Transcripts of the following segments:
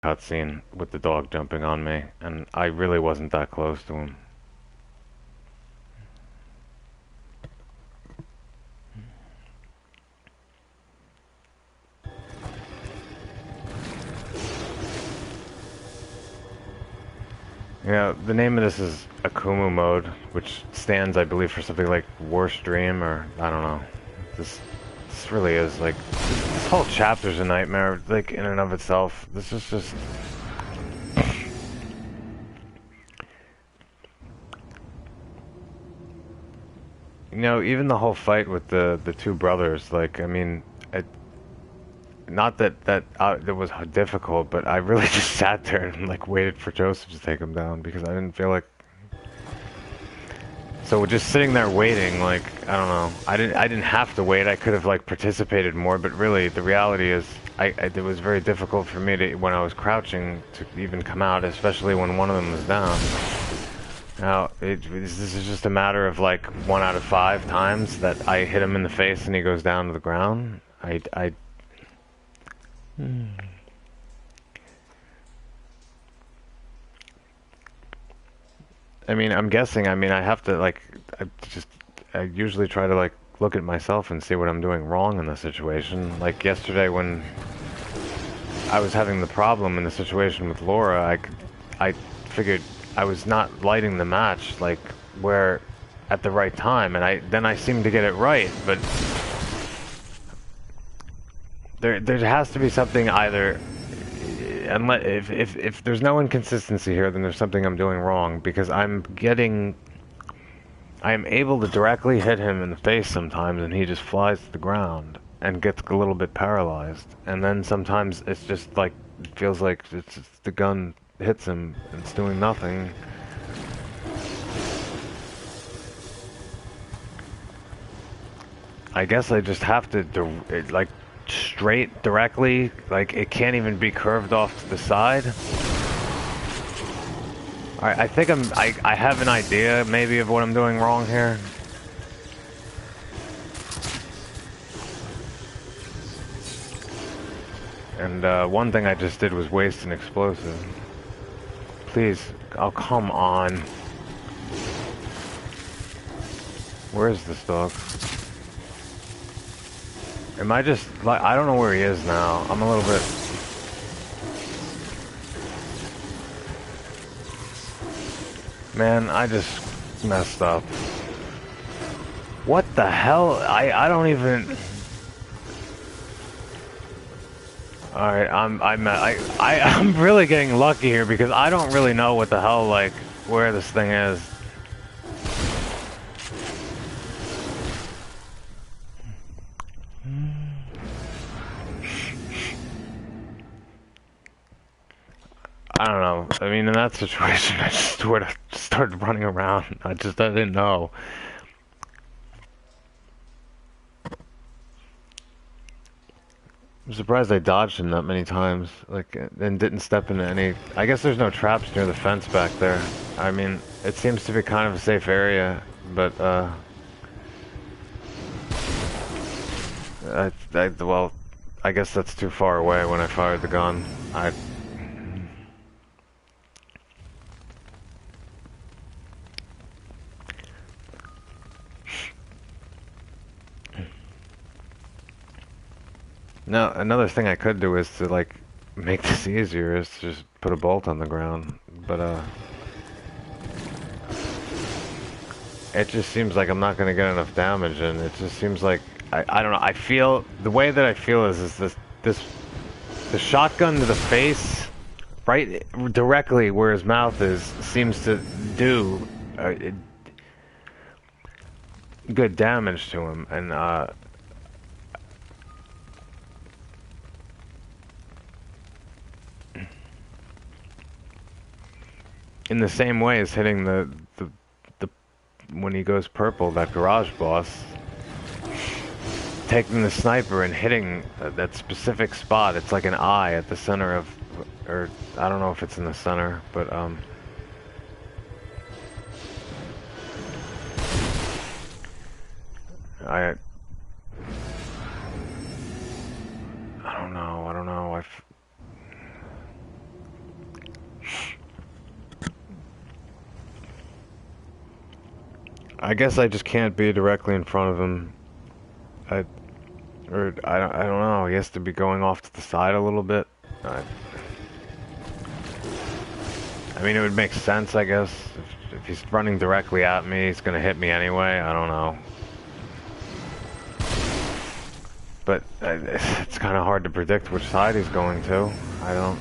cutscene with the dog jumping on me, and I really wasn't that close to him. Yeah, the name of this is AKUMU mode, which stands, I believe, for something like Worst Dream, or I don't know. This really is like this whole chapter's a nightmare, like in and of itself. This is just. You know, even the whole fight with the two brothers, like, I mean, not that was difficult, but I really just sat there and like waited for Joseph to take him down because I didn't feel like. So just sitting there waiting, like, I don't know, I didn't have to wait. I could have like participated more, but really the reality is, it was very difficult for me to when I was crouching to even come out, especially when one of them was down. Now, this is just a matter of like 1 out of 5 times that I hit him in the face and he goes down to the ground. I mean, I'm guessing, I mean, I have to like, I usually try to like look at myself and see what I'm doing wrong in the situation. Like yesterday when I was having the problem in the situation with Laura, I figured I was not lighting the match like where at the right time, and then I seemed to get it right, but there has to be something either. Unless if there's no inconsistency here, then there's something I'm doing wrong because I am able to directly hit him in the face sometimes, and he just flies to the ground and gets a little bit paralyzed, and then sometimes it's just like it feels like it's just the gun hits him and it's doing nothing. I guess I just have to like straight directly, like it can't even be curved off to the side. Alright, I think I have an idea maybe of what I'm doing wrong here. And one thing I just did was waste an explosive. Please, oh come on. Where is this dog? Am I just, like, I don't know where he is now. I'm a little bit... Man, I just messed up. What the hell? I don't even... Alright, I'm really getting lucky here because I don't really know what the hell, like, where this thing is. I don't know. I mean, in that situation, I just sort of started running around. I didn't know. I'm surprised I dodged him that many times, like, and didn't step into any... I guess there's no traps near the fence back there. I mean, it seems to be kind of a safe area, but, well, I guess that's too far away when I fired the gun. Now, another thing I could do is to, like, make this easier is to just put a bolt on the ground, but, it just seems like I'm not gonna get enough damage, and it just seems like, I don't know, I feel, the way that I feel is the shotgun to the face, right directly where his mouth is, seems to do, good damage to him, and, in the same way as hitting the when he goes purple, that garage boss, taking the sniper and hitting that specific spot. It's like an eye at the center of, or I don't know if it's in the center, but I don't know. I guess I just can't be directly in front of him. I, I don't know. He has to be going off to the side a little bit. I mean, it would make sense, I guess. If he's running directly at me, he's gonna hit me anyway. I don't know. But it's kind of hard to predict which side he's going to. I don't...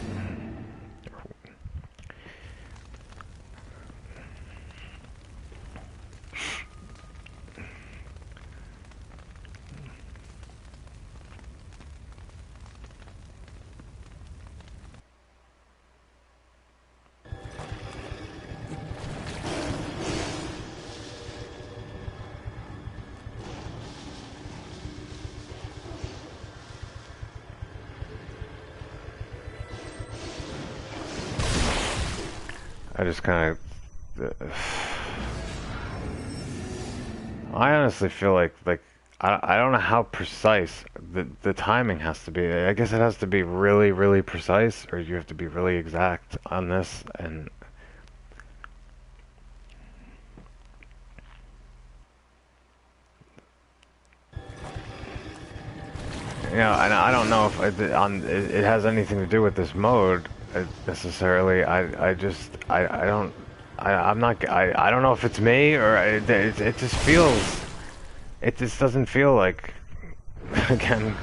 I just kind of... I honestly feel like I don't know how precise the timing has to be. I guess it has to be really, really precise, or you have to be really exact on this, and... You know, and I don't know if it has anything to do with this mode necessarily. I'm not, I don't know if it's me or it just feels, it just doesn't feel like, again,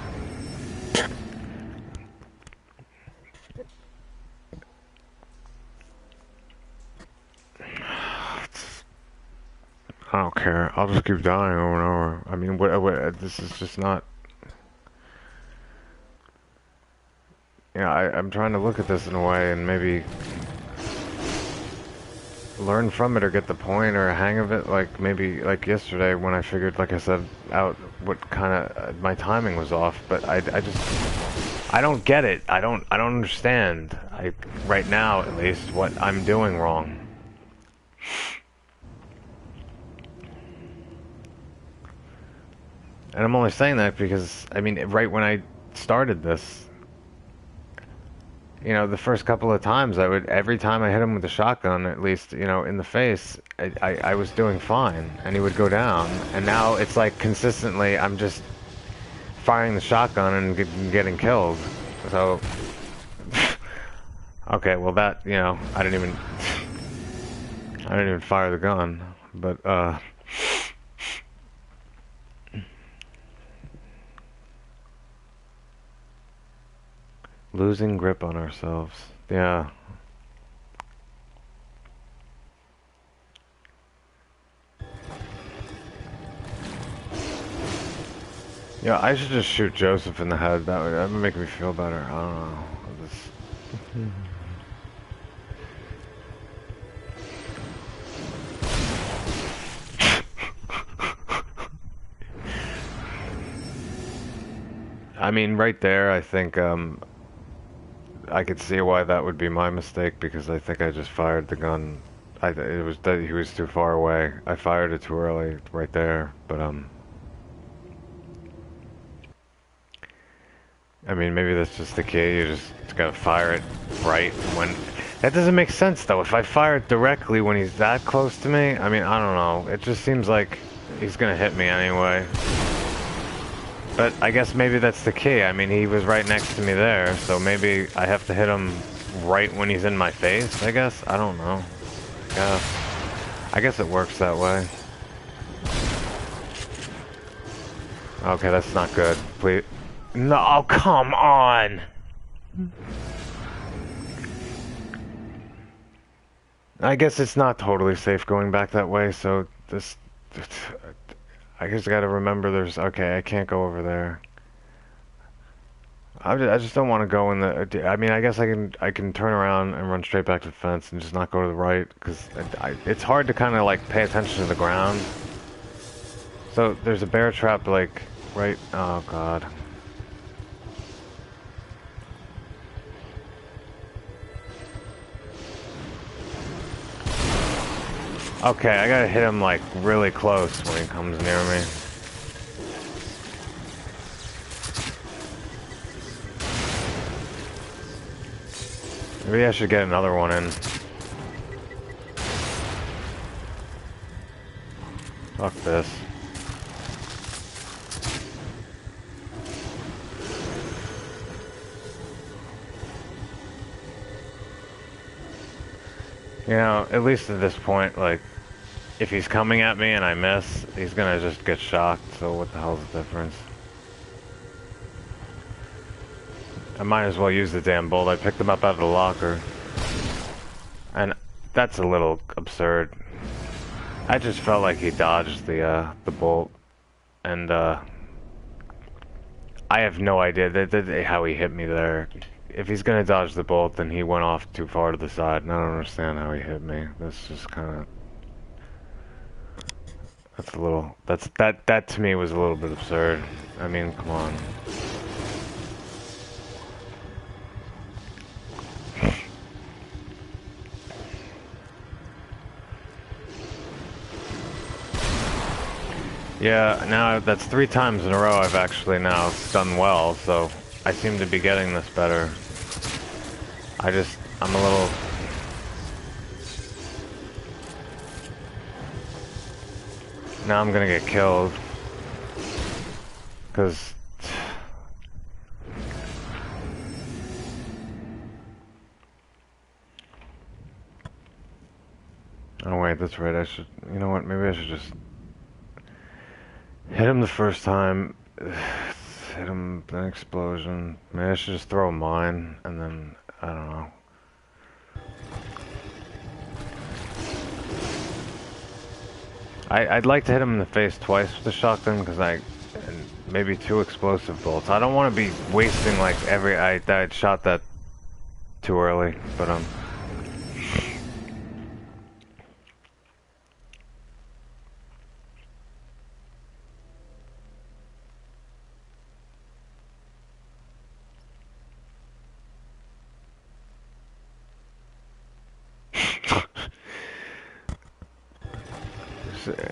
I don't care. I'll just keep dying over and over. I mean, this is just not, you know, I'm trying to look at this in a way and maybe learn from it or get the point or a hang of it, like maybe like yesterday when I figured, like I said, out what kind of my timing was off, but I don't get it. I don't understand. Right now at least what I'm doing wrong. And I'm only saying that because I mean, right when I started this, you know, the first couple of times every time I hit him with a shotgun, at least, you know, in the face, I was doing fine, and he would go down. And now it's like consistently, I'm just firing the shotgun and getting killed. So, okay, well that, you know, I didn't even fire the gun, but, losing grip on ourselves. Yeah. Yeah, I should just shoot Joseph in the head. That would make me feel better. I don't know. I mean, right there, I think, I could see why that would be my mistake, because I think I just fired the gun. He was too far away. I fired it too early right there, but, I mean, maybe that's just the key. You just gotta fire it right when... That doesn't make sense, though. If I fire it directly when he's that close to me, I mean, I don't know. It just seems like he's gonna hit me anyway. But I guess maybe that's the key. I mean, he was right next to me there, so maybe I have to hit him right when he's in my face, I guess? I don't know. Yeah. I guess it works that way. Okay, that's not good. Please. No, oh, come on! I guess it's not totally safe going back that way, so this... I just gotta remember there's... Okay, I can't go over there. I just don't want to go in the... I mean, I guess I can turn around and run straight back to the fence and just not go to the right, because it's hard to kind of, like, pay attention to the ground. So, there's a bear trap, like, right... Oh, God. Okay, I gotta hit him, like, really close when he comes near me. Maybe I should get another one in. Fuck this. You know, at least at this point, like, if he's coming at me and I miss, he's gonna just get shocked, so what the hell's the difference? I might as well use the damn bolt. I picked him up out of the locker. And that's a little absurd. I just felt like he dodged the bolt. And, I have no idea how he hit me there. If he's gonna dodge the bolt, then he went off too far to the side, and I don't understand how he hit me. That's just kinda... That's a little... That to me was a little bit absurd. I mean, come on. Yeah, now that's 3 times in a row I've actually now done well, so I seem to be getting this better. I'm a little... Now I'm gonna get killed. Because... Oh wait, that's right, I should... You know what, maybe I should just... Hit him the first time, hit him, then explosion. Maybe I should just throw a mine, and then, I don't know. I'd like to hit him in the face twice with the shotgun, because and maybe 2 explosive bolts. I don't want to be wasting, like, I shot that too early, but,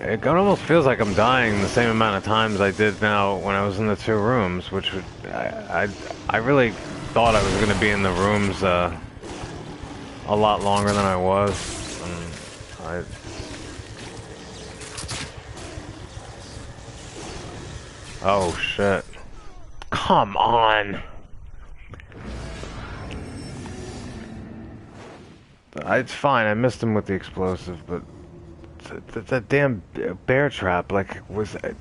It almost feels like I'm dying the same amount of times I did now when I was in the 2 rooms, which would... I really thought I was going to be in the rooms a lot longer than I was. Oh shit. Come on! It's fine, I missed him with the explosive, but... That damn bear trap, like, was... I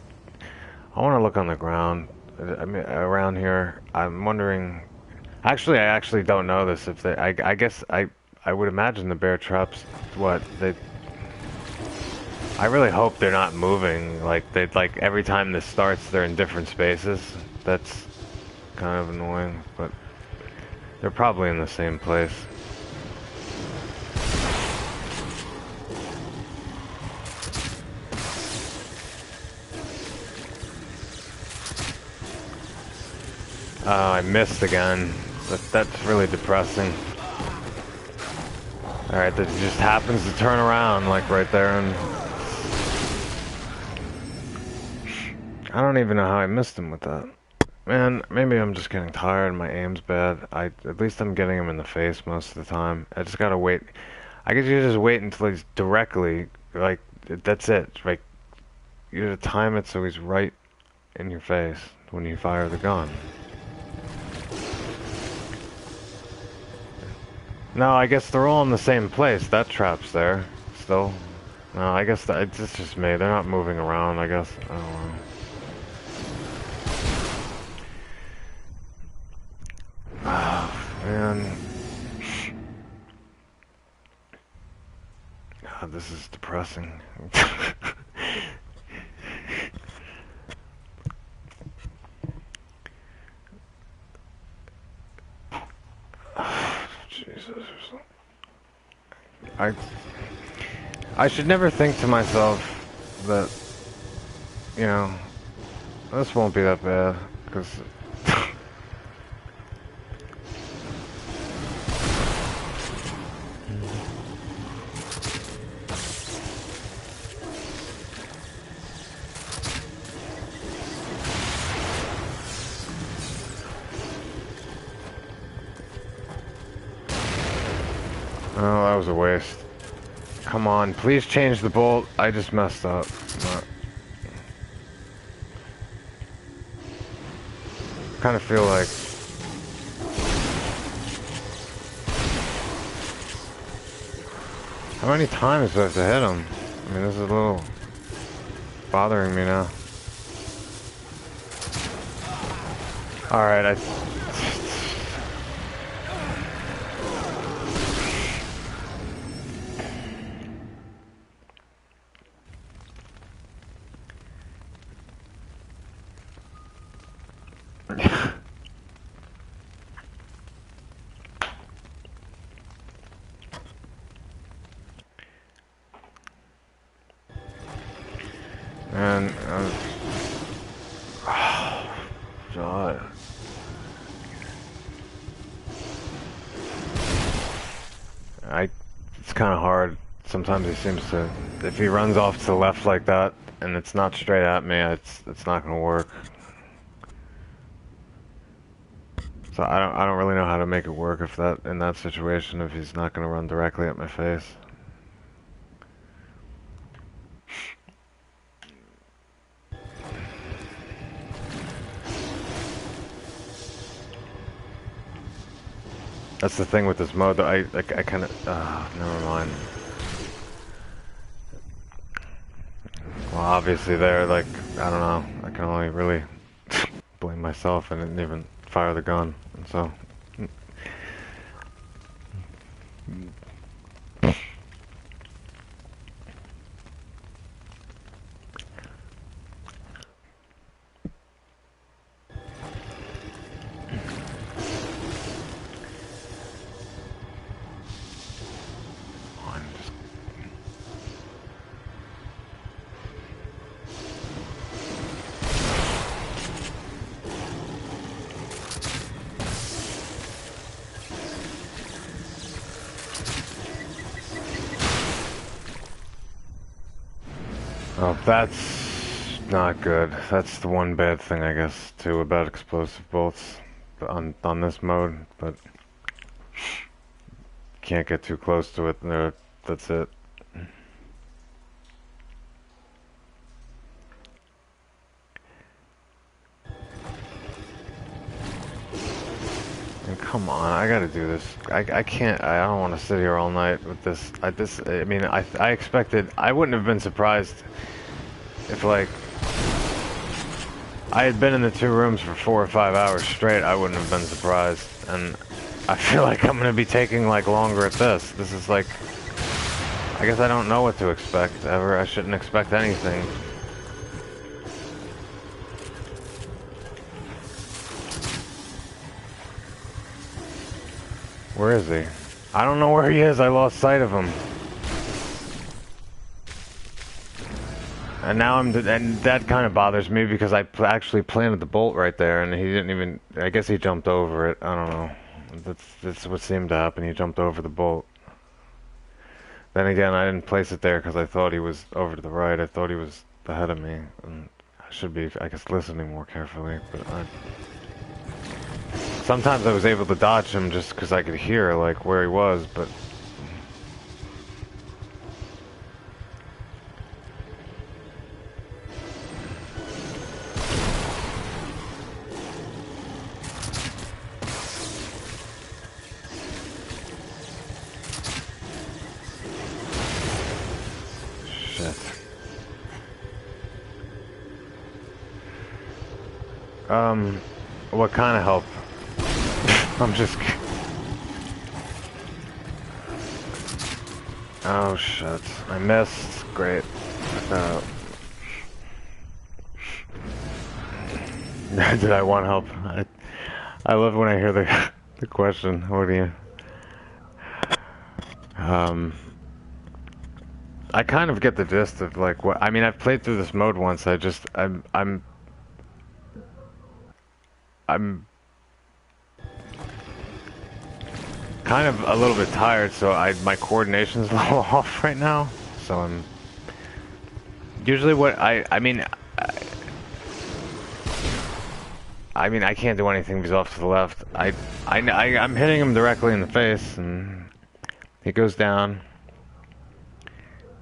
want to look on the ground. I mean, around here. I'm wondering... Actually, I actually don't know this. If they... I guess I would imagine the bear traps... What? I really hope they're not moving. Like, every time this starts, they're in different spaces. That's kind of annoying, but... They're probably in the same place. Oh, I missed again. That's really depressing. Alright, that just happens to turn around, like, right there, and... I don't even know how I missed him with that. Man, maybe I'm just getting tired and my aim's bad. At least I'm getting him in the face most of the time. I just gotta wait. I guess you just wait until he's directly, like, that's it. Like, you gotta time it so he's right in your face when you fire the gun. No, I guess they're all in the same place. That trap's there, still. No, I guess it's just me. They're not moving around, I guess. I don't know. Oh, man. God, this is depressing. Jesus. I should never think to myself that, you know, this won't be that bad, because... Oh, that was a waste. Come on, please change the bolt. I just messed up. kind of feel like how many times do I have to hit him? I mean, this is a little bothering me now. Alright, and oh, God. It's kind of hard. Sometimes he seems to, if he runs off to the left like that, and it's not straight at me, it's not gonna work. So I don't really know how to make it work if that, in that situation, if he's not gonna run directly at my face. That's the thing with this mode, though. I kind of... never mind. Well, obviously there, like, I don't know. I can only really blame myself. I didn't even fire the gun, and so... Oh, that's not good. That's the one bad thing, I guess, too, about explosive bolts on this mode, but can't get too close to it. That's it. And come on, I gotta do this. I can't. I don't want to sit here all night with this. I mean, I expected. I wouldn't have been surprised if, like, I had been in the 2 rooms for 4 or 5 hours straight. I wouldn't have been surprised. And I feel like I'm gonna be taking, like, longer at this. This is like, I guess I don't know what to expect ever. I shouldn't expect anything. Where is he? I don't know where he is. I lost sight of him. And now and that kind of bothers me because I actually planted the bolt right there, and he didn't even. I guess he jumped over it. I don't know. That's what seemed to happen. He jumped over the bolt. Then again, I didn't place it there because I thought he was over to the right. I thought he was ahead of me, and I should be, I guess, listening more carefully. But sometimes I was able to dodge him just because I could hear, like, where he was, but... Shit. What kind of help? I'm just... Oh shit, I missed. Great. Did I want help? I love when I hear the question. What do you... I kind of get the gist of, like, what... I mean, I've played through this mode once. I'm kind of a little bit tired, so my coordination's a little off right now. So I'm usually what I mean I can't do anything if he's off to the left. I'm hitting him directly in the face, and he goes down.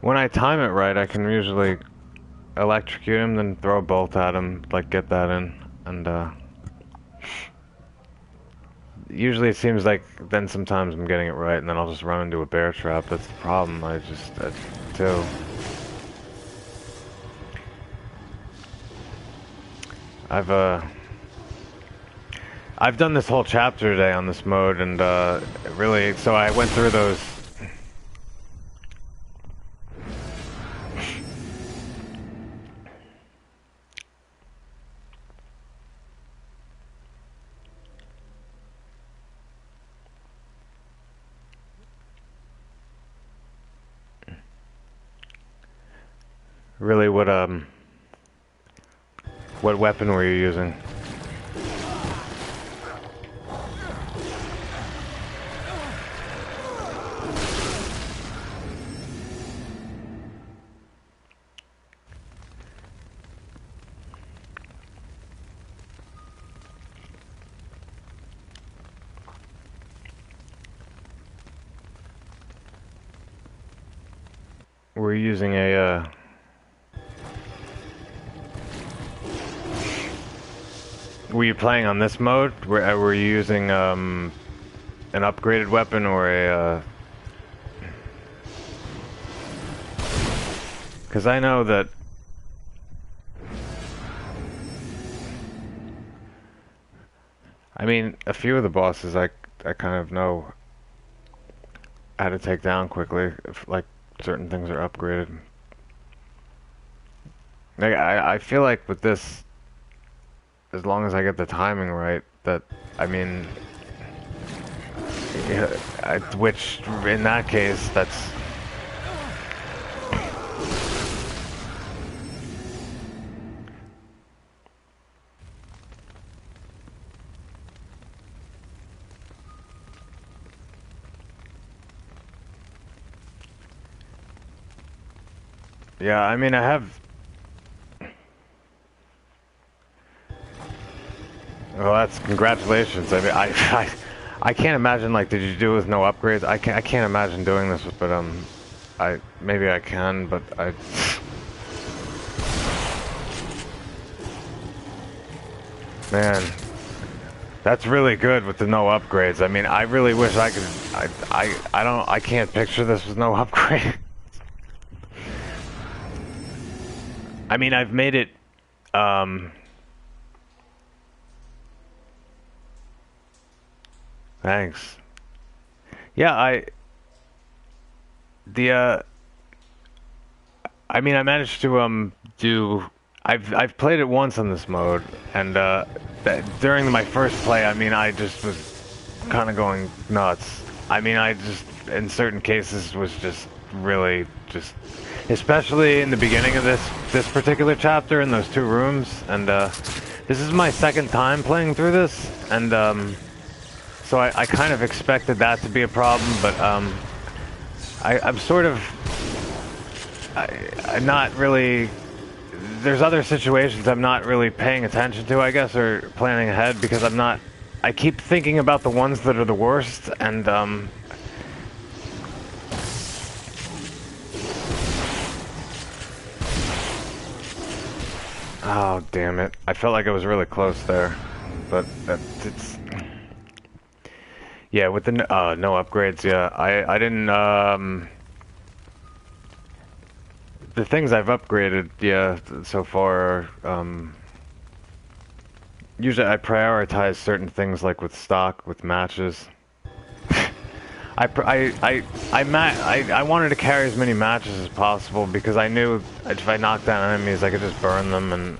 When I time it right, I can usually electrocute him, then throw a bolt at him, like get that in, and usually it seems like then sometimes I'm getting it right, and then I'll just run into a bear trap. That's the problem. Too. I've I've done this whole chapter today on this mode, and really, so I went through those. Really, what weapon were you using? Were you using a were you playing on this mode? Were you using an upgraded weapon or a? Because I know that. I mean, a few of the bosses I kind of know how to take down quickly if like certain things are upgraded. Like, I feel like with this, as long as I get the timing right, that, I mean, yeah, which in that case, that's. Yeah, I mean, I have. Well, that's congratulations. I mean, I can't imagine, like, did you do it with no upgrades? I can't imagine doing this, but maybe I can, but man, that's really good with the no upgrades. I mean, I really wish I could. I can't picture this with no upgrade. I mean, I've made it. Thanks. Yeah, I mean, I managed to do. I've played it once on this mode, and during my first play, I mean, I just was kind of going nuts. I mean, I just in certain cases was just really just, especially in the beginning of this particular chapter in those two rooms, and this is my second time playing through this, and so I kind of expected that to be a problem, but I'm sort of I'm not really. There's other situations I'm not really paying attention to, I guess, or planning ahead because I'm not. I keep thinking about the ones that are the worst, and oh damn it! I felt like I was really close there, but it's. Yeah, with the no upgrades, yeah, I didn't the things I've upgraded, yeah, so far, usually I prioritize certain things like with stock, with matches. I wanted to carry as many matches as possible because I knew if I knocked down enemies, I could just burn them, and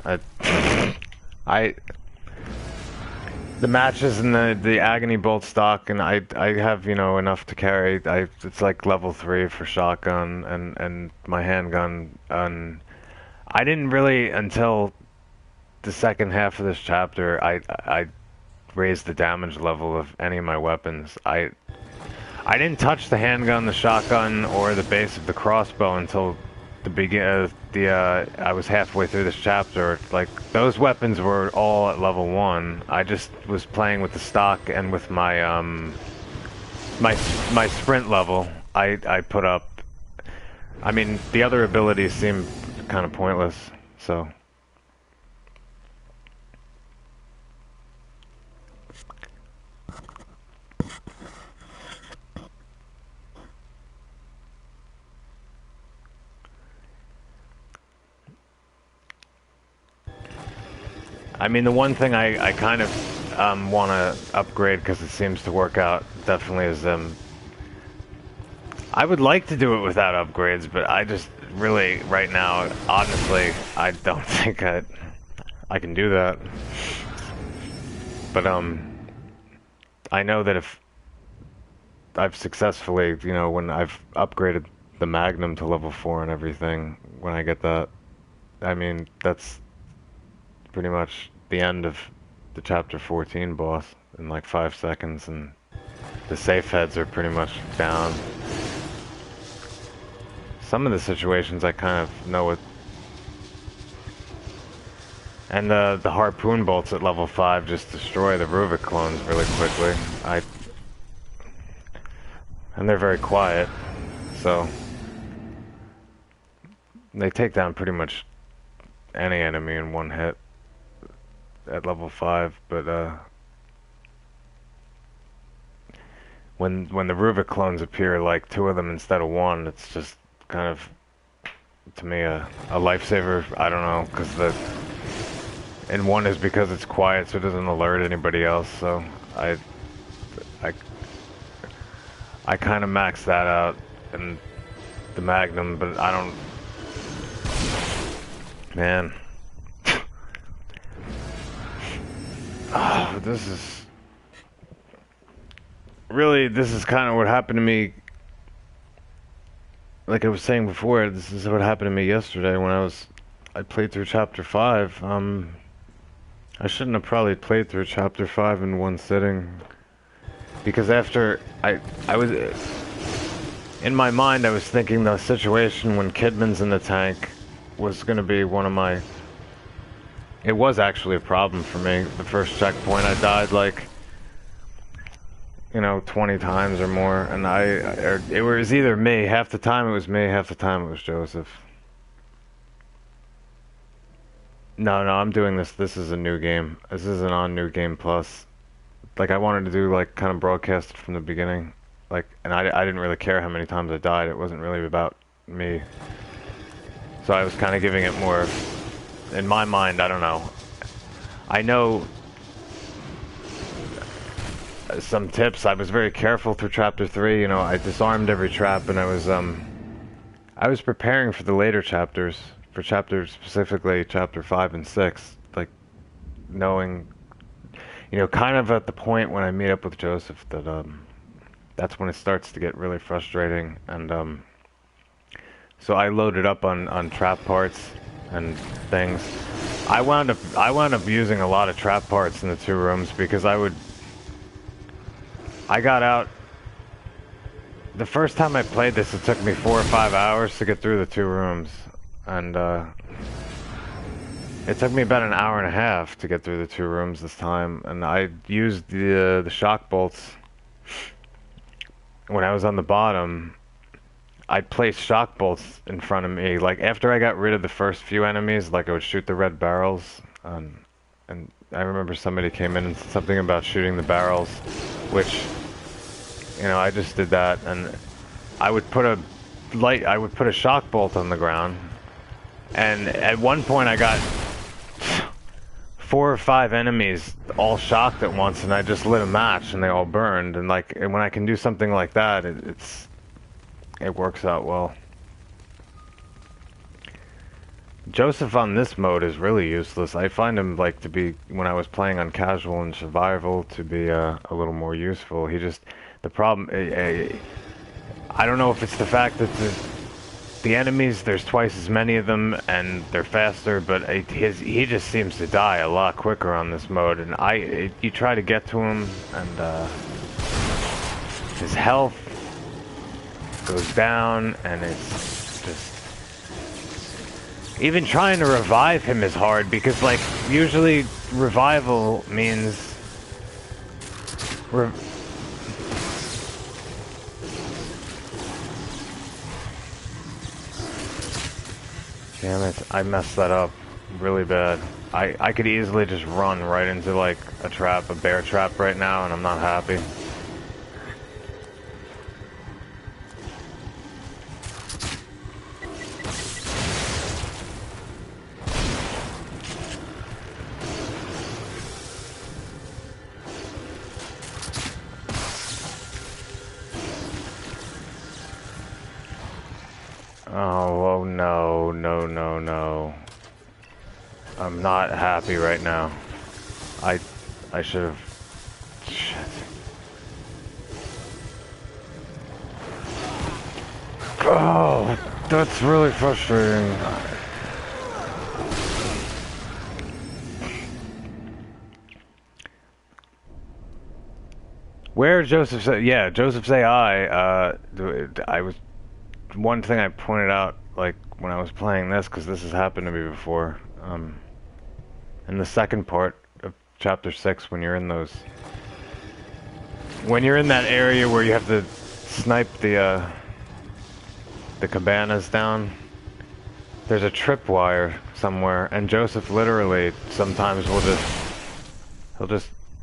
the matches and the agony bolt stock, and I have, you know, enough to carry. It's like level 3 for shotgun and my handgun. And I didn't really until the second half of this chapter I raised the damage level of any of my weapons. I didn't touch the handgun, the shotgun, or the base of the crossbow until I was halfway through this chapter. Like, those weapons were all at level 1. I just was playing with the stock and with my my sprint level. I put up. I mean, the other abilities seem kind of pointless, so. I mean, the one thing I kind of want to upgrade because it seems to work out definitely is I would like to do it without upgrades, but I just really right now, honestly, I don't think I can do that. But I know that if I've successfully, you know, when I've upgraded the Magnum to level 4 and everything, when I get that, I mean, that's pretty much the end of the chapter 14 boss in like 5 seconds, and the safe heads are pretty much down. Some of the situations I kind of know what. And the harpoon bolts at level 5 just destroy the Ruvik clones really quickly. And they're very quiet, so they take down pretty much any enemy in one hit at level 5. But when the Ruvik clones appear, like 2 of them instead of 1, it's just kind of, to me, a lifesaver. I don't know, because and 1 is because it's quiet, so it doesn't alert anybody else. So I kind of maxed that out in the Magnum, but I don't. Man, this is kind of what happened to me. Like I was saying before, this is what happened to me yesterday when I played through chapter 5. I shouldn't have probably played through chapter 5 in one sitting, because after I was in my mind, I was thinking the situation when Kidman's in the tank was going to be one of my. It was actually a problem for me. The first checkpoint, I died like, you know, 20 times or more, and it was either me. Half the time it was me, half the time it was Joseph. No, I'm doing this. This is a new game. This isn't on New Game Plus. Like, I wanted to do, like, kind of broadcast it from the beginning. Like, and I didn't really care how many times I died. It wasn't really about me. So I was kind of giving it more, in my mind, I don't know. I know some tips. I was very careful through chapter 3. You know, I disarmed every trap, and I was preparing for the later chapters. For chapters, specifically chapter 5 and 6, like, knowing, you know, kind of at the point when I meet up with Joseph, that that's when it starts to get really frustrating. And so I loaded up on trap parts and things. I wound up using a lot of trap parts in the 2 rooms, because I got out. The first time I played this, it took me 4 or 5 hours to get through the 2 rooms. And it took me about an hour and a half to get through the 2 rooms this time, and I used the shock bolts. When I was on the bottom, I placed shock bolts in front of me. Like, after I got rid of the first few enemies, like, I would shoot the red barrels, and I remember somebody came in and said something about shooting the barrels, which, you know, I just did that, and I would put a shock bolt on the ground. And at one point I got 4 or 5 enemies all shocked at once, and I just lit a match and they all burned. And like, when I can do something like that, it works out well. Joseph on this mode is really useless. I find him, like, to be, when I was playing on casual and survival, to be a little more useful. The problem, I don't know if it's the fact that the enemies, there's twice as many of them, and they're faster, but he just seems to die a lot quicker on this mode, and you try to get to him, and his health goes down, and it's just... Even trying to revive him is hard, because, like, usually revival means... Damn it, I messed that up really bad. I could easily just run right into, like, a bear trap right now, and I'm not happy. Oh, no, no, no, no. I'm not happy right now. I should have... Shit. Oh, that's really frustrating. Where Joseph's... Yeah, Joseph's AI, I was... One thing I pointed out, like, when I was playing this, because this has happened to me before, in the second part of Chapter 6, when you're in those... When you're in that area where you have to snipe the cabanas down, there's a tripwire somewhere, and Joseph literally sometimes will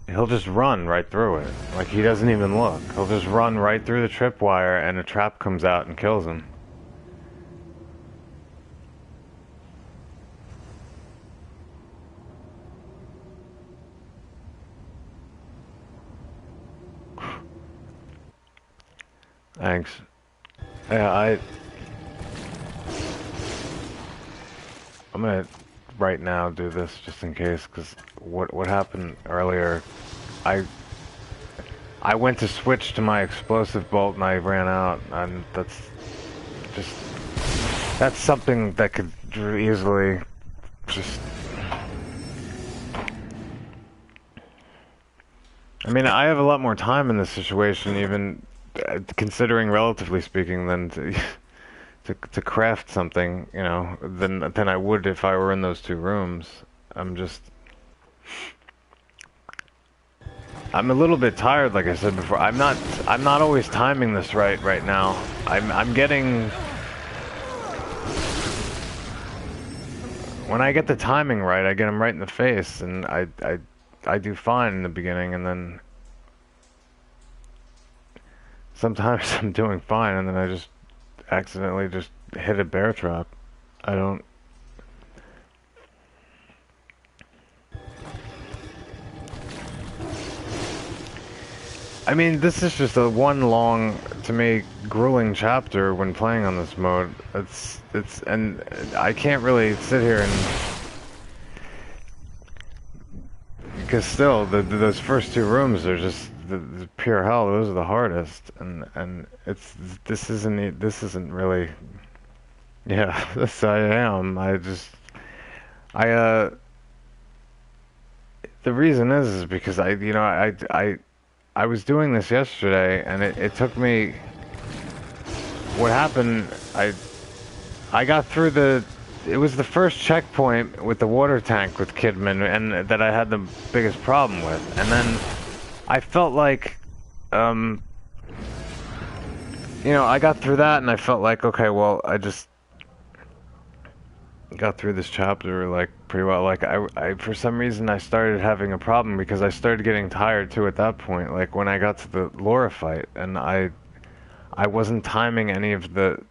he'll just run right through it. Like, he doesn't even look. He'll just run right through the tripwire, and a trap comes out and kills him. Thanks. Yeah, I'm gonna right now do this just in case, because what happened earlier, I went to switch to my explosive bolt and I ran out, and that's something that could easily just... I mean, I have a lot more time in this situation, even considering, relatively speaking, than to craft something, you know, than I would if I were in those two rooms. I'm a little bit tired, like I said before. I'm not always timing this right now. I'm getting... When I get the timing right, I get them right in the face, and I do fine in the beginning, and then sometimes I'm doing fine, and then I just accidentally just hit a bear trap. I don't... I mean, this is just a one long, to me, grueling chapter when playing on this mode. And I can't really sit here and... Because still, those first two rooms are just the pure hell. Those are the hardest, and this isn't really... Yeah, this I am. The reason is because I was doing this yesterday, and it took me... What happened, I got through it was the first checkpoint with the water tank with Kidman, and that I had the biggest problem with. And then I felt like, I got through that, and I felt like, okay, well, I just got through this chapter, like, pretty well. Like, I for some reason, I started having a problem because I started getting tired, too, at that point. Like, when I got to the Laura fight, and I wasn't timing any of the...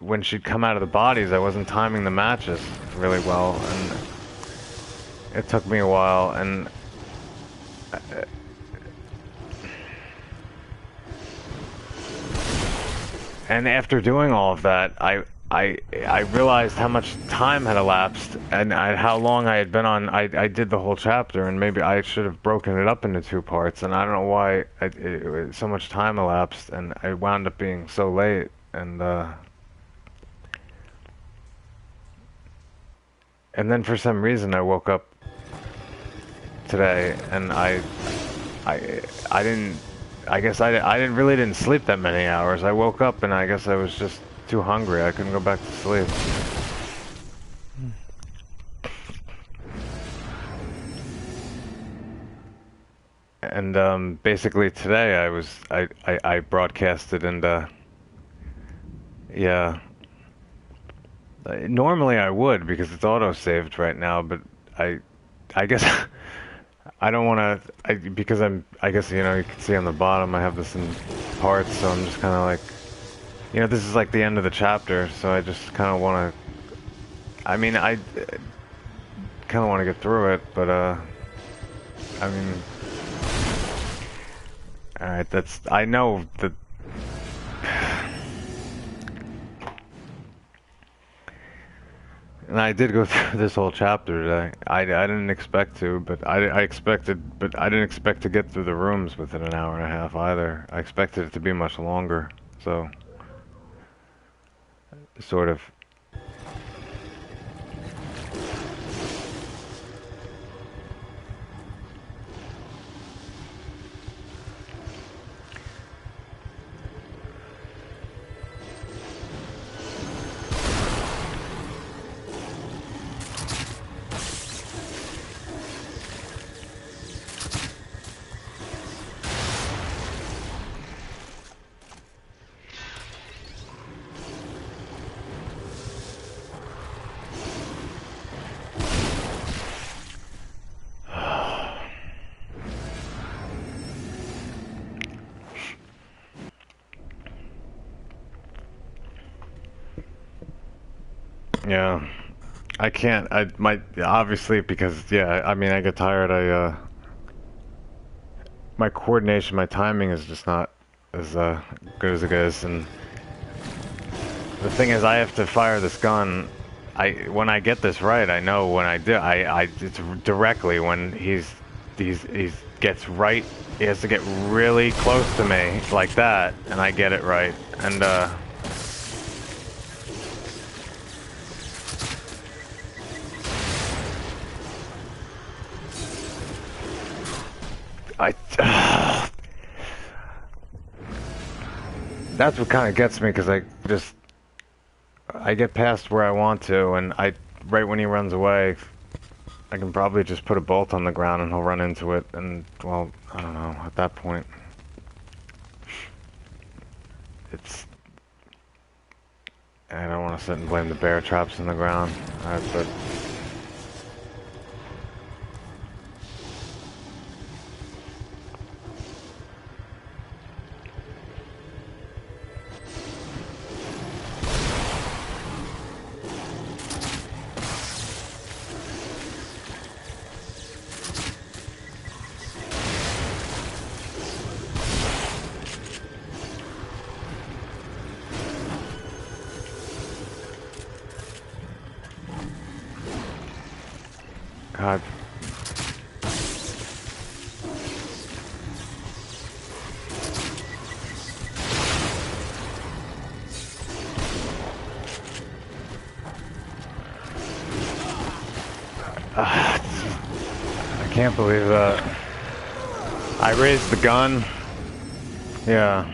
When she'd come out of the bodies, I wasn't timing the matches really well, and it took me a while, and... And after doing all of that, I realized how much time had elapsed and how long I had been on. I did the whole chapter, and maybe I should have broken it up into two parts, and I don't know why so much time elapsed, and I wound up being so late, and then for some reason I woke up today, and I really didn't sleep that many hours. I woke up and I guess I was just too hungry. I couldn't go back to sleep. And basically today I broadcasted, and yeah. Normally I would, because it's auto-saved right now, but I guess I don't want to, because I guess, you can see on the bottom I have this in parts, so I'm just kind of like, this is like the end of the chapter, so I just kind of want to, I mean, I kind of want to get through it, but, I mean, alright, I know that, And I did go through this whole chapter today. I didn't expect to, but I didn't expect to get through the rooms within an hour and a half either. I expected it to be much longer. So, sort of. Yeah. I can't. I might obviously because yeah. I mean, I get tired. My coordination, my timing is just not as good as it is, and the thing is, I have to fire this gun. When I get this right, I know when I do. It's directly when he's gets right. He has to get really close to me like that, and I get it right. And I. That's what kind of gets me because I get past where I want to, and right when he runs away, I can probably just put a bolt on the ground and he'll run into it, and well, I don't know. At that point, I don't want to sit and blame the bear traps in the ground, but. God. I can't believe that. I raised the gun. Yeah.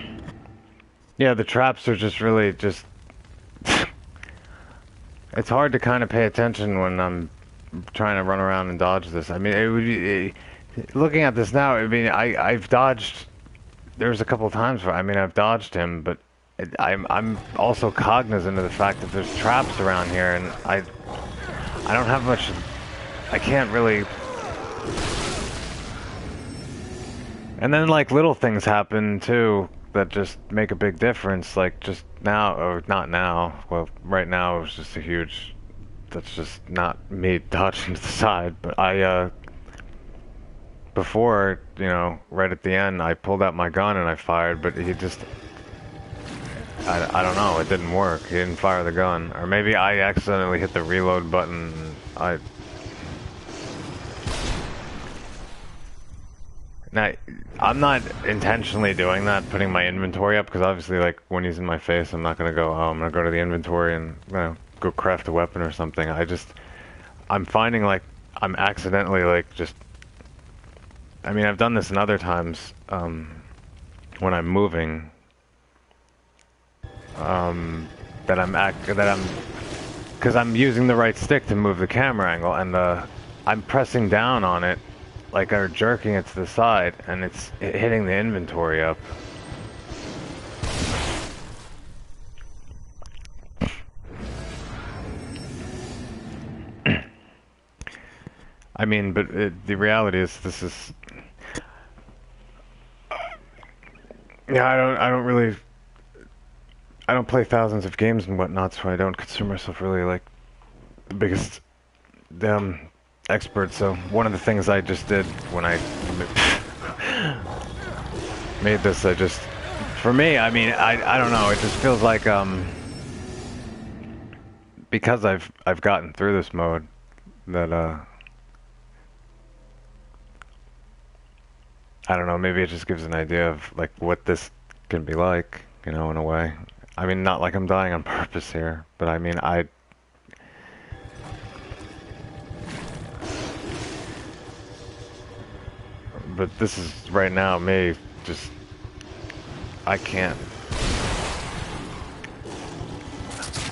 Yeah, the traps are just really just... It's hard to kind of pay attention when I'm trying to run around and dodge this. I mean, it would be... looking at this now, I mean, I've dodged... There's a couple of times where, I mean, I've dodged him, but I'm also cognizant of the fact that there's traps around here, and I don't have much... I can't really... And then, like, little things happen, too, that just make a big difference. Like, just now, or not now, well, right now it was just a huge... That's just not me dodging to the side, but before, you know, right at the end, I pulled out my gun and I fired, but he just... I don't know, it didn't work. He didn't fire the gun. Or maybe I accidentally hit the reload button. Now, I'm not intentionally doing that, putting my inventory up, because obviously, like, when he's in my face, I'm not going to go, oh, I'm going to go to the inventory and, you know, go craft a weapon or something. I'm finding, like, I'm accidentally, like, just... I mean, I've done this in other times, when I'm moving, because I'm using the right stick to move the camera angle, and I'm pressing down on it, like, or jerking it to the side, and it's hitting the inventory up. I mean, but the reality is, this is... Yeah, I don't really... I don't play thousands of games and whatnot, so I don't consider myself really, like, the biggest expert. So one of the things I just did when I made this, for me, I mean, I don't know, it just feels like, because I've gotten through this mode that I don't know, maybe it just gives an idea of like what this can be like, you know, in a way. I mean, not like I'm dying on purpose here, but I mean, but this is right now me just I can't.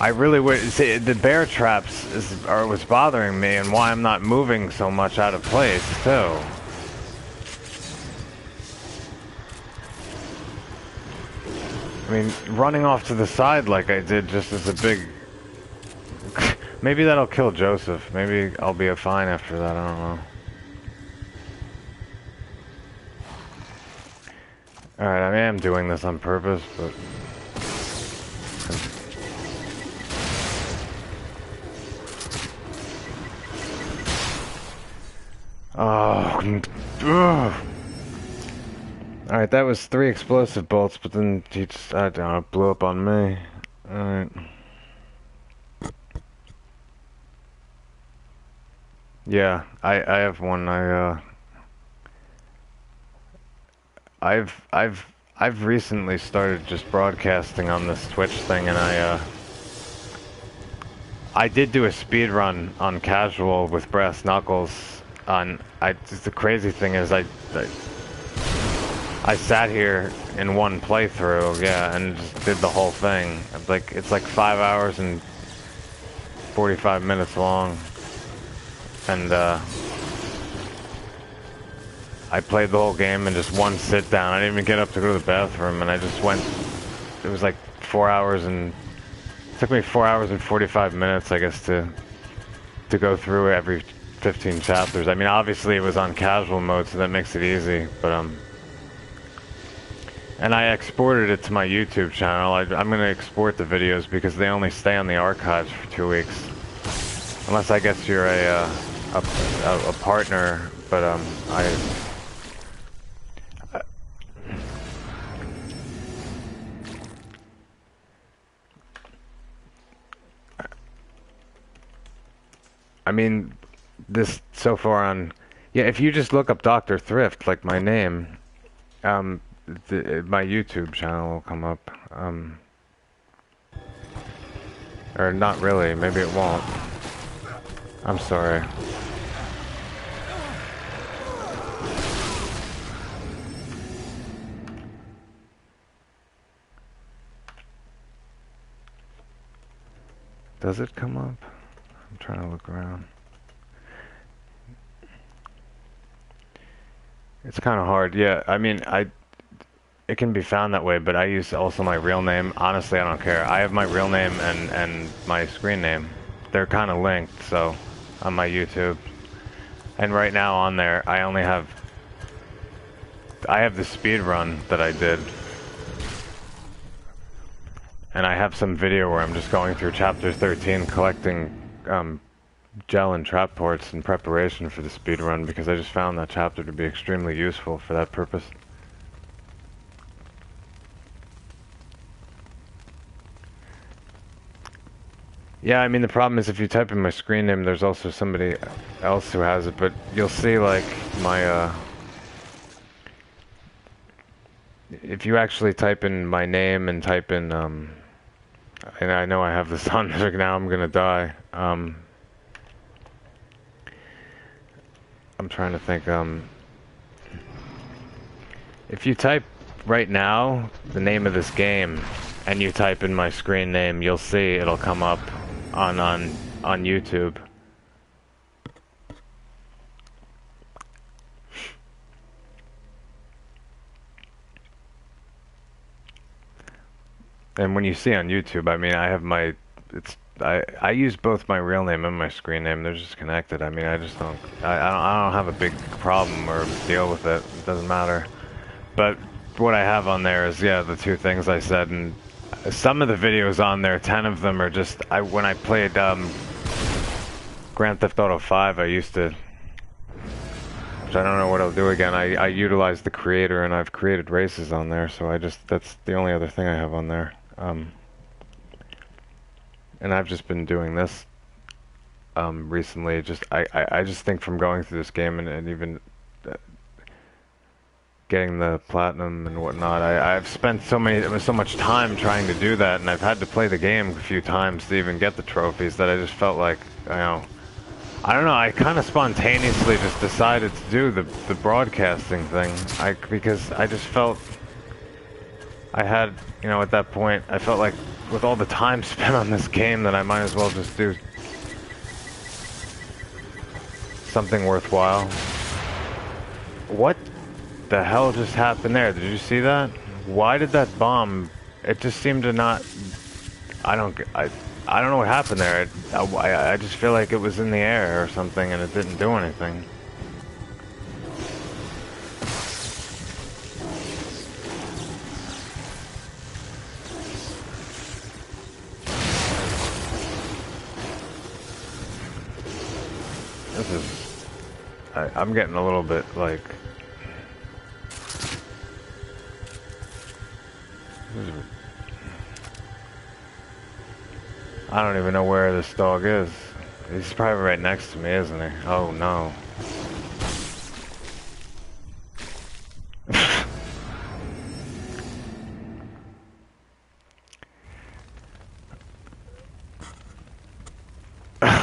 I really would see the bear traps was bothering me, and why I'm not moving so much out of place too. I mean, running off to the side like I did just as a big. Maybe that'll kill Joseph. Maybe I'll be fine after that. I don't know. Alright, I am doing this on purpose, but... Oh... Alright, that was 3 explosive bolts, but then he just, I don't know, blew up on me. Alright. Yeah, I have one. I've recently started just broadcasting on this Twitch thing, and I did do a speed run on casual with brass knuckles. The crazy thing is I sat here in one playthrough, yeah, and just did the whole thing. It's like 5 hours and 45 minutes long, and I played the whole game in just one sit down. I didn't even get up to go to the bathroom, and I just went. It was like 4 hours, and it took me 4 hours and 45 minutes, I guess, to go through every 15 chapters. I mean, obviously it was on casual mode, so that makes it easy. But and I exported it to my YouTube channel. I'm gonna export the videos because they only stay on the archives for 2 weeks, unless I guess you're a partner. But I mean, this so far on, yeah. If you just look up DoctorThrift, like my name, my YouTube channel will come up. Or not really. Maybe it won't. I'm sorry. Does it come up? I'm trying to look around. It's kind of hard. Yeah, I mean, it can be found that way, but I use also my real name. Honestly, I don't care. I have my real name and my screen name. They're kind of linked, so on my YouTube. And right now on there, I have the speed run that I did. And I have some video where I'm just going through chapter 13 collecting gel and trap ports in preparation for the speed run, because I just found that chapter to be extremely useful for that purpose. Yeah, I mean, the problem is if you type in my screen name, there's also somebody else who has it, but you'll see, like, my, if you actually type in my name and type in, and I know I have this on, like, now I'm gonna die, I'm trying to think, if you type right now the name of this game, and you type in my screen name, you'll see it'll come up on YouTube. And when you see on YouTube, I mean, I have my, I use both my real name and my screen name. They're just connected. I mean, I just don't, I don't have a big problem or deal with it. It doesn't matter. But what I have on there is, yeah, the 2 things I said, and some of the videos on there, 10 of them are just, when I played Grand Theft Auto 5, I used to, which I don't know what I'll do again, I utilized the creator, and I've created races on there, so that's the only other thing I have on there. and I've just been doing this recently. Just I just think from going through this game and even getting the platinum and whatnot, I've spent so much time trying to do that, and I've had to play the game a few times to even get the trophies that I just felt like, I don't know, I kind of spontaneously just decided to do the broadcasting thing, because I just felt I had, at that point, I felt like with all the time spent on this game that I might as well just do something worthwhile. What the hell just happened there? Did you see that? Why did that bomb? It just seemed to not. I don't know what happened there. I just feel like it was in the air or something, and it didn't do anything. This is. I'm getting a little bit like. I don't even know where this dog is. He's probably right next to me, isn't he? Oh no.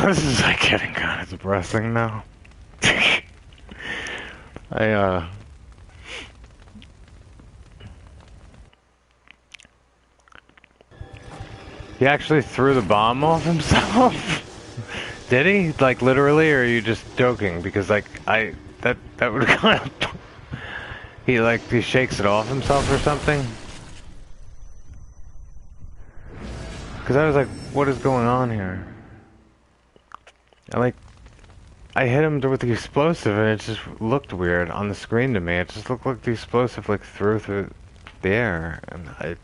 This is like getting kind of depressing now. He actually threw the bomb off himself? Did he? Like literally, or are you just joking? Because like that would kind of he shakes it off himself or something? Because I was like, what is going on here? I hit him with the explosive and it just looked weird on the screen to me. It just looked like the explosive like through the air, and I.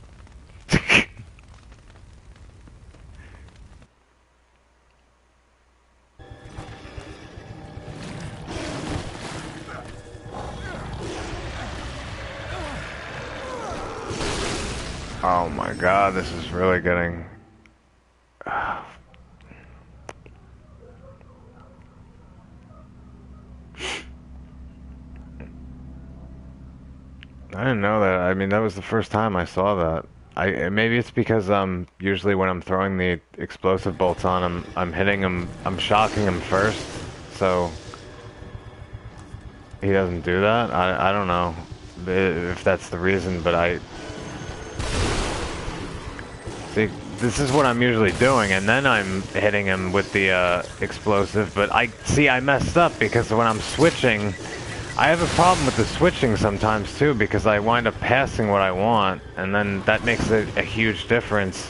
Oh my god, this is really getting... I didn't know that. I mean, that was the first time I saw that. Maybe it's because usually when I'm throwing the explosive bolts on him, I'm hitting him, I'm shocking him first, so he doesn't do that. I don't know if that's the reason, but see, this is what I'm usually doing, and then I'm hitting him with the explosive, but I messed up because when I'm switching, I have a problem with the switching sometimes too, because I wind up passing what I want, and then that makes a huge difference.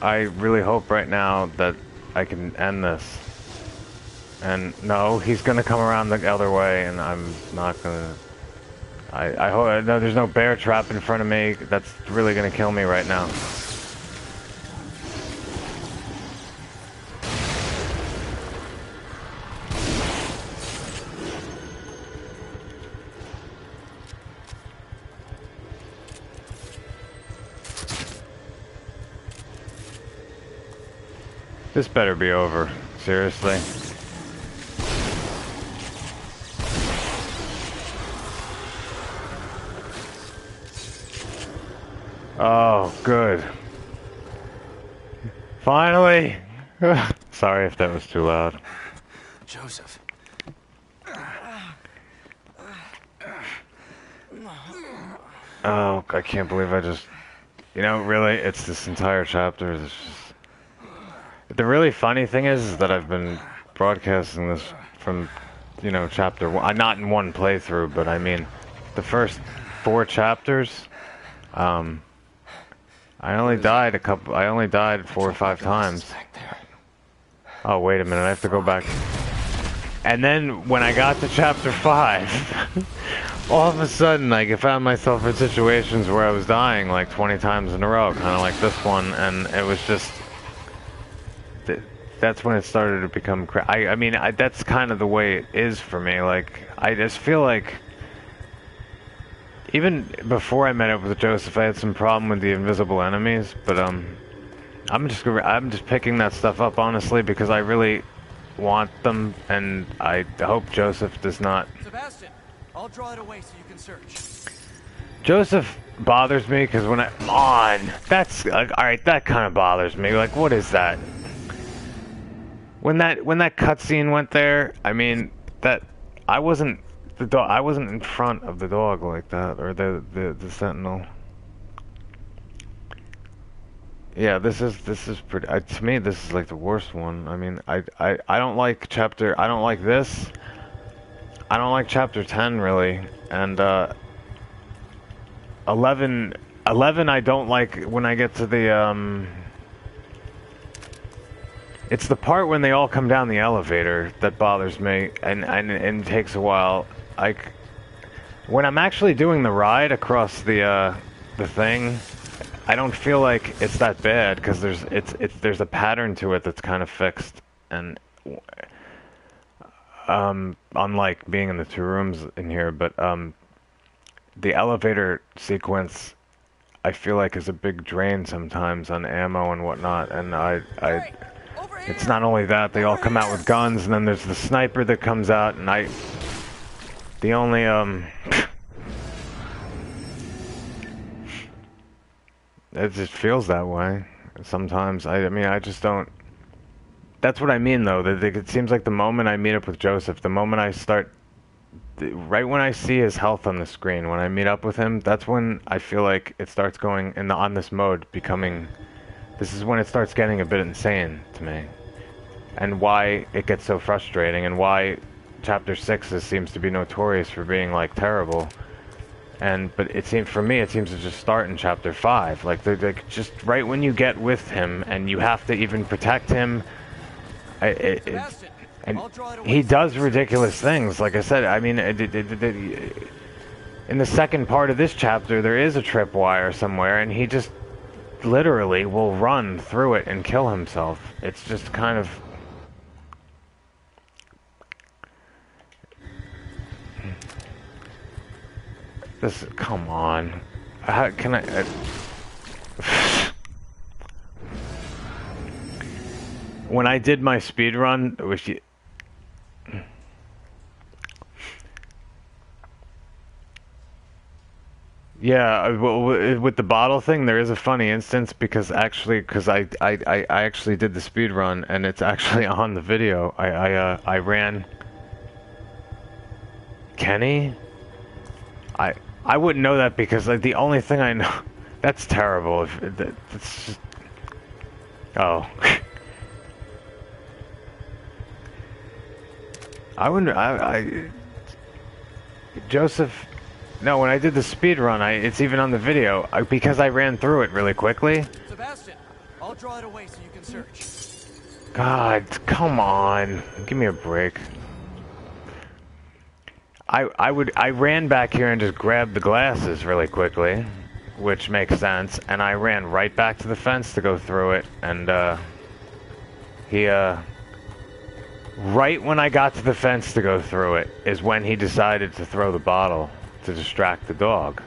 I really hope right now that I can end this. And no, he's gonna come around the other way, and I'm not gonna... I hope... No, there's no bear trap in front of me. That's really gonna kill me right now. This better be over. Seriously. Oh, good. Finally! Sorry if that was too loud. Joseph. Oh, I can't believe I just... really, it's this entire chapter. It's just... The really funny thing is that I've been broadcasting this from, chapter one. Not in one playthrough, but I mean, the first 4 chapters, I only died 4 or 5 times. Oh, wait a minute, I have to go back. And then, when I got to chapter 5, all of a sudden, like, I found myself in situations where I was dying like 20 times in a row, kind of like this one, and it was just... That's when it started to become I mean, that's kind of the way it is for me. Like, I just feel like... Even before I met up with Joseph, I had some problem with the invisible enemies, but, I'm just picking that stuff up, honestly, because I really want them, and I hope Joseph does not... Sebastian, I'll draw it away so you can search. Joseph bothers me, because when come on! That's... Like, alright, that kind of bothers me. Like, what is that? When that cutscene went there, I mean, that... I wasn't in front of the dog like that, or the sentinel. Yeah, this is pretty. To me, this is like the worst one. I mean, I don't like chapter. I don't like this. I don't like chapter 10 really, and 11 I don't like when I get to the It's the part when they all come down the elevator that bothers me, and takes a while. Like when I'm actually doing the ride across the thing. I don't feel like it's that bad because there's a pattern to it that's kind of fixed, and unlike being in the two rooms in here, but the elevator sequence I feel like is a big drain sometimes on ammo and whatnot, and it's not only that, they all come out with guns, and then there's the sniper that comes out, and the only it just feels that way sometimes. I mean, I just don't... That's what I mean, though. That it seems like the moment I meet up with Joseph, the moment I start... Right when I see his health on the screen, when I meet up with him, that's when I feel like it starts going on this mode, becoming... This is when it starts getting a bit insane to me. And why it gets so frustrating, and why Chapter 6 seems to be notorious for being, like, terrible. But it seems, for me, it seems to just start in chapter 5. Like, they're just right when you get with him, and you have to even protect him. And he does ridiculous things. Like I said, I mean, in the second part of this chapter, there is a tripwire somewhere, and he just literally will run through it and kill himself. It's just kind of... come on. How can I... when I did my speed run, which... Yeah, with the bottle thing, there is a funny instance, because I actually did the speed run, and it's actually on the video. I ran... Kenny? I wouldn't know that, because like the only thing I know... That's terrible. That's just... Oh. I wonder... Joseph... No, when I did the speed run, it's even on the video, because I ran through it really quickly. Sebastian, I'll draw it away so you can search. God, come on. Give me a break. I ran back here and just grabbed the glasses really quickly, which makes sense, and I ran right back to the fence to go through it, and right when I got to the fence to go through it is when he decided to throw the bottle to distract the dog.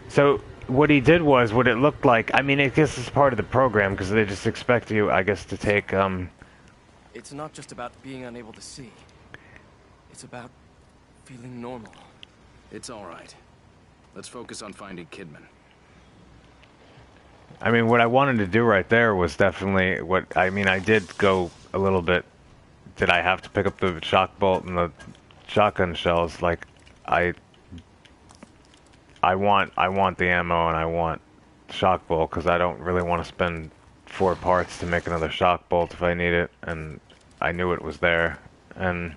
So what he did was, what it looked like, I mean, I guess it's part of the program, because they just expect you, I guess, to take It's not just about being unable to see. It's about feeling normal. It's all right. Let's focus on finding Kidman. I mean, what I wanted to do right there was definitely what... I mean, I did go a little bit... Did I have to pick up the shock bolt and the shotgun shells? Like, I want the ammo, and I want shock bolt, because I don't really want to spend 4 parts to make another shock bolt if I need it, and I knew it was there, and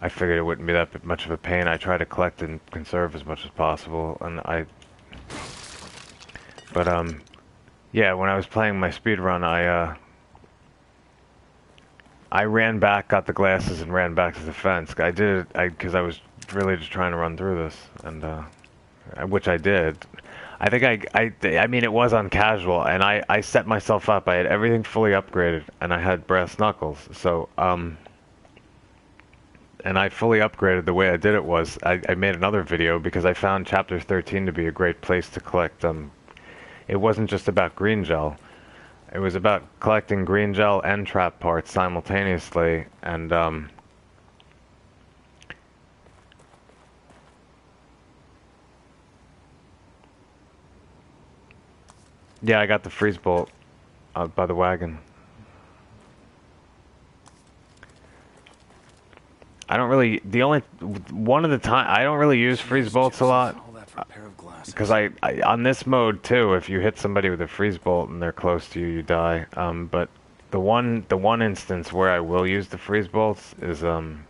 I figured it wouldn't be that much of a pain. I try to collect and conserve as much as possible, and but yeah, when I was playing my speed run, I ran back, got the glasses, and ran back to the fence. I did it because I was really just trying to run through this, and which I did. I think I mean, it was on casual, and I set myself up. I had everything fully upgraded, and I had brass knuckles. So, and I fully upgraded. The way I did it was I made another video because I found Chapter 13 to be a great place to collect. It wasn't just about green gel. It was about collecting green gel and trap parts simultaneously, and yeah, I got the freeze bolt out by the wagon. I don't really, the only, one of the time, I don't really use freeze bolts a lot. All that for a pair of glasses. Because I, on this mode too, if you hit somebody with a freeze bolt and they're close to you, you die. But the one instance where I will use the freeze bolts is, on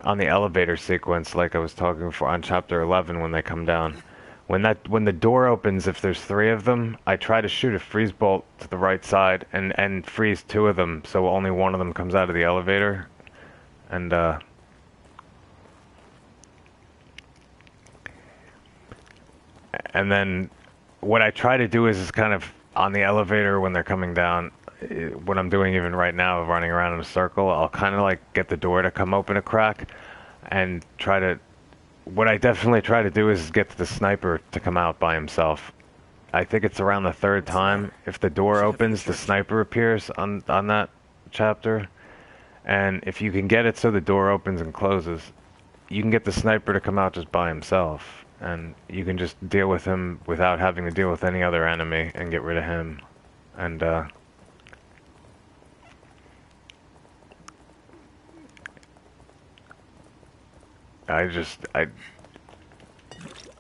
the elevator sequence, like I was talking for on Chapter 11 when they come down. When the door opens, if there's 3 of them, I try to shoot a freeze bolt to the right side and freeze 2 of them, so only one of them comes out of the elevator. And then what I try to do is kind of on the elevator when they're coming down, what I'm doing even right now, running around in a circle, I'll kind of like get the door to come open a crack and try to, what I definitely try to do is get the sniper to come out by himself. I think it's around the 3rd time. If the door opens, the sniper appears on that chapter. And if you can get it so the door opens and closes, you can get the sniper to come out just by himself. And you can just deal with him without having to deal with any other enemy and get rid of him. And,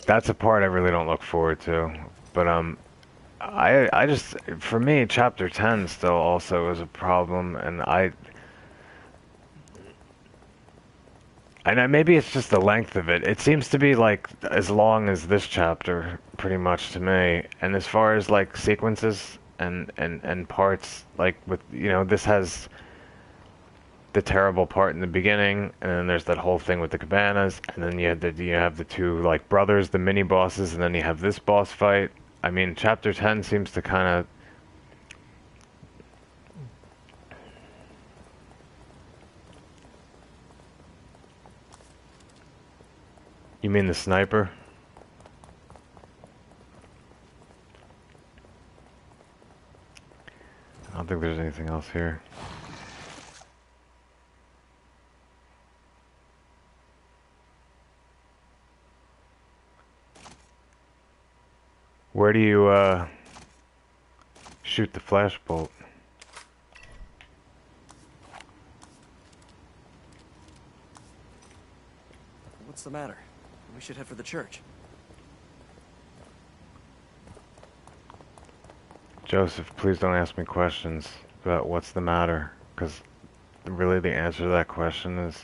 that's a part I really don't look forward to. But, I just, for me, Chapter 10 still also is a problem, and maybe it's just the length of it. It seems to be like as long as this chapter, pretty much to me. And as far as like sequences and parts, like with, you know, this has the terrible part in the beginning, and then there's that whole thing with the cabanas, and then you have the 2 like brothers, the mini bosses, and then you have this boss fight. I mean, Chapter 10 seems to kind of. You mean the sniper? I don't think there's anything else here. Where do you, shoot the flashbolt? What's the matter? We should head for the church. Joseph, please don't ask me questions about what's the matter, because really the answer to that question is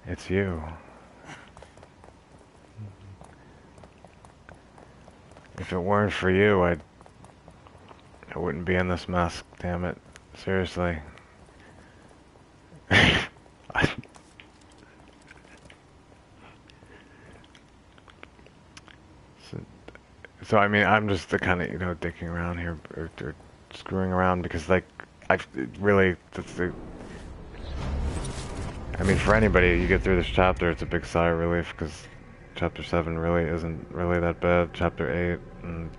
it's you. If it weren't for you, I wouldn't be in this mess, damn it. Seriously. So I mean, I'm just the kind of, you know, dicking around here, or screwing around, because like, I mean, for anybody, you get through this chapter, it's a big sigh of relief, because Chapter 7 really isn't really that bad. Chapter 8, and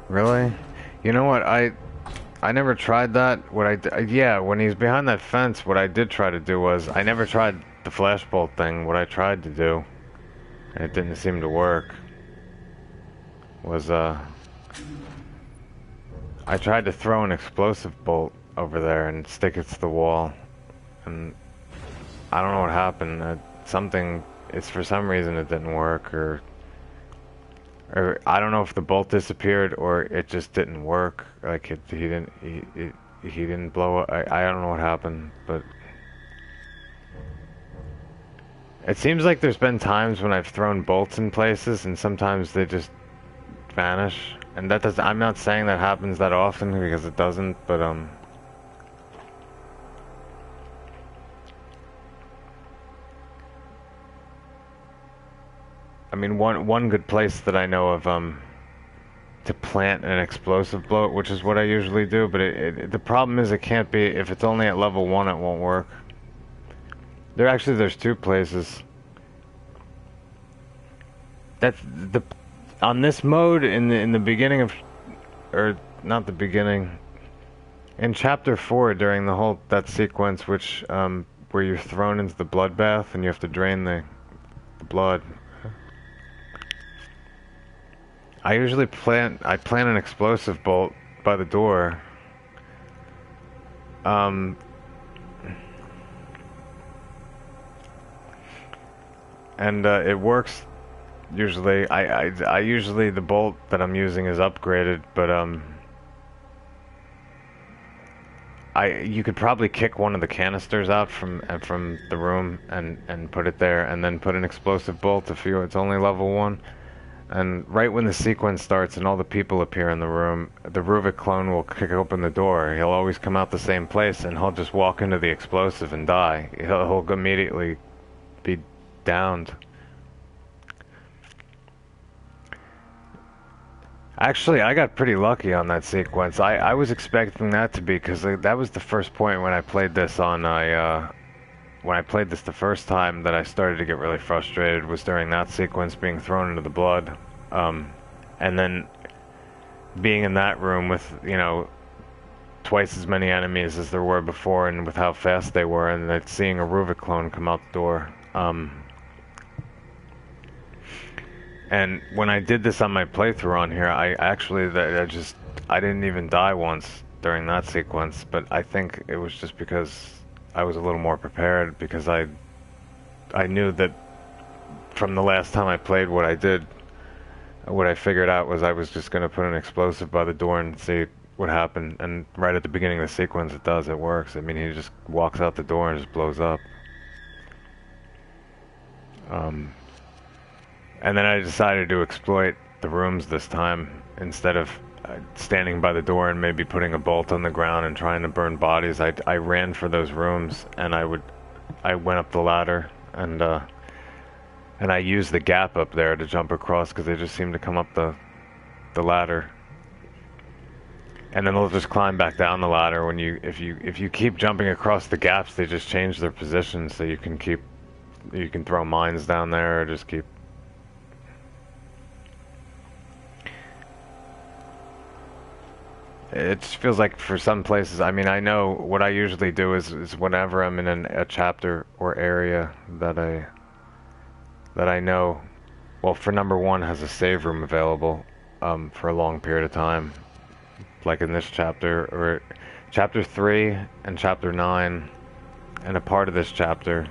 really? You know what, I never tried that. Yeah, when he's behind that fence, what I did try to do was, I never tried the flashbolt thing. What I tried to do, and it didn't seem to work, was, I tried to throw an explosive bolt over there and stick it to the wall. And I don't know what happened. For some reason it didn't work, or I don't know if the bolt disappeared or it just didn't work. Like he he didn't blow up. I don't know what happened, but it seems like there's been times when I've thrown bolts in places and sometimes they just vanish. And that does, I'm not saying that happens that often because it doesn't, but I mean, one good place that I know of to plant an explosive bloat, which is what I usually do, but the problem is it can't be, if it's only at level 1 it won't work. There's two places. That's the on this mode in the beginning of, or not the beginning, in chapter 4 during the whole that sequence which where you're thrown into the bloodbath and you have to drain the blood. I usually plant an explosive bolt by the door. And it works usually. I usually, the bolt that I'm using is upgraded, but you could probably kick one of the canisters out from the room and put it there, and then put an explosive bolt if it's only level 1. And right when the sequence starts and all the people appear in the room, the Ruvik clone will kick open the door. He'll always come out the same place, and he'll just walk into the explosive and die. He'll immediately be downed. Actually, I got pretty lucky on that sequence. I was expecting that to be, because that was the first point when I played this on when I played this the first time that I started to get really frustrated, was during that sequence, being thrown into the blood. And then being in that room with, you know, twice as many enemies as there were before, and with how fast they were, and then seeing a Ruvik clone come out the door. And when I did this on my playthrough on here, I didn't even die once during that sequence, but I think it was just because I was a little more prepared, because I knew that from the last time I played what I did, what I figured out was I was just going to put an explosive by the door and see what happened. And right at the beginning of the sequence it works. I mean, he just walks out the door and just blows up. And then I decided to exploit the rooms this time, instead of standing by the door and maybe putting a bolt on the ground and trying to burn bodies. I ran for those rooms, and I went up the ladder, and I used the gap up there to jump across, because they just seem to come up the ladder, and then they'll just climb back down the ladder. When if you keep jumping across the gaps, they just change their position, so you can throw mines down there, or just keep. It just feels like for some places, I mean, I know what I usually do is whenever I'm in a chapter or area that I know, well, for number 1 has a save room available for a long period of time, like in this chapter, or chapter 3 and chapter 9, and a part of this chapter.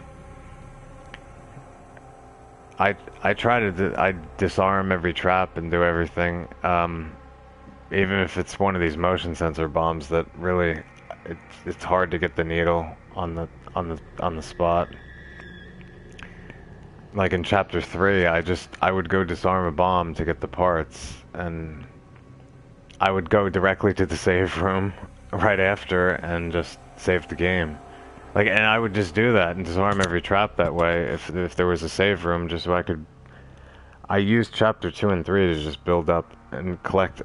I try to I disarm every trap and do everything. Even if it's one of these motion sensor bombs that really, it's hard to get the needle on the spot. Like in chapter 3, I would go disarm a bomb to get the parts, and I would go directly to the save room right after and just save the game. Like, and I would just do that and disarm every trap that way if there was a save room, just so I used chapter 2 and 3 to just build up and collect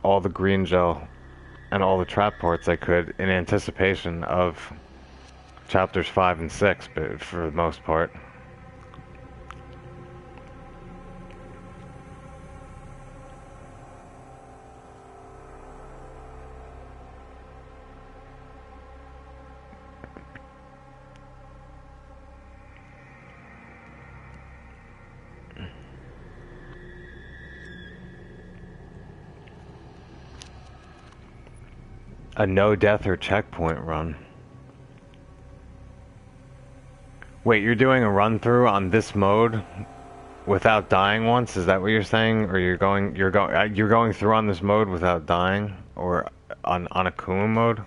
all the green gel and all the trap parts I could, in anticipation of chapters 5 and 6, but for the most part. A no death or checkpoint run. Wait, you're doing a run through on this mode without dying once? Is that what you're saying? Or you're going through on this mode without dying, or on AKUMU mode?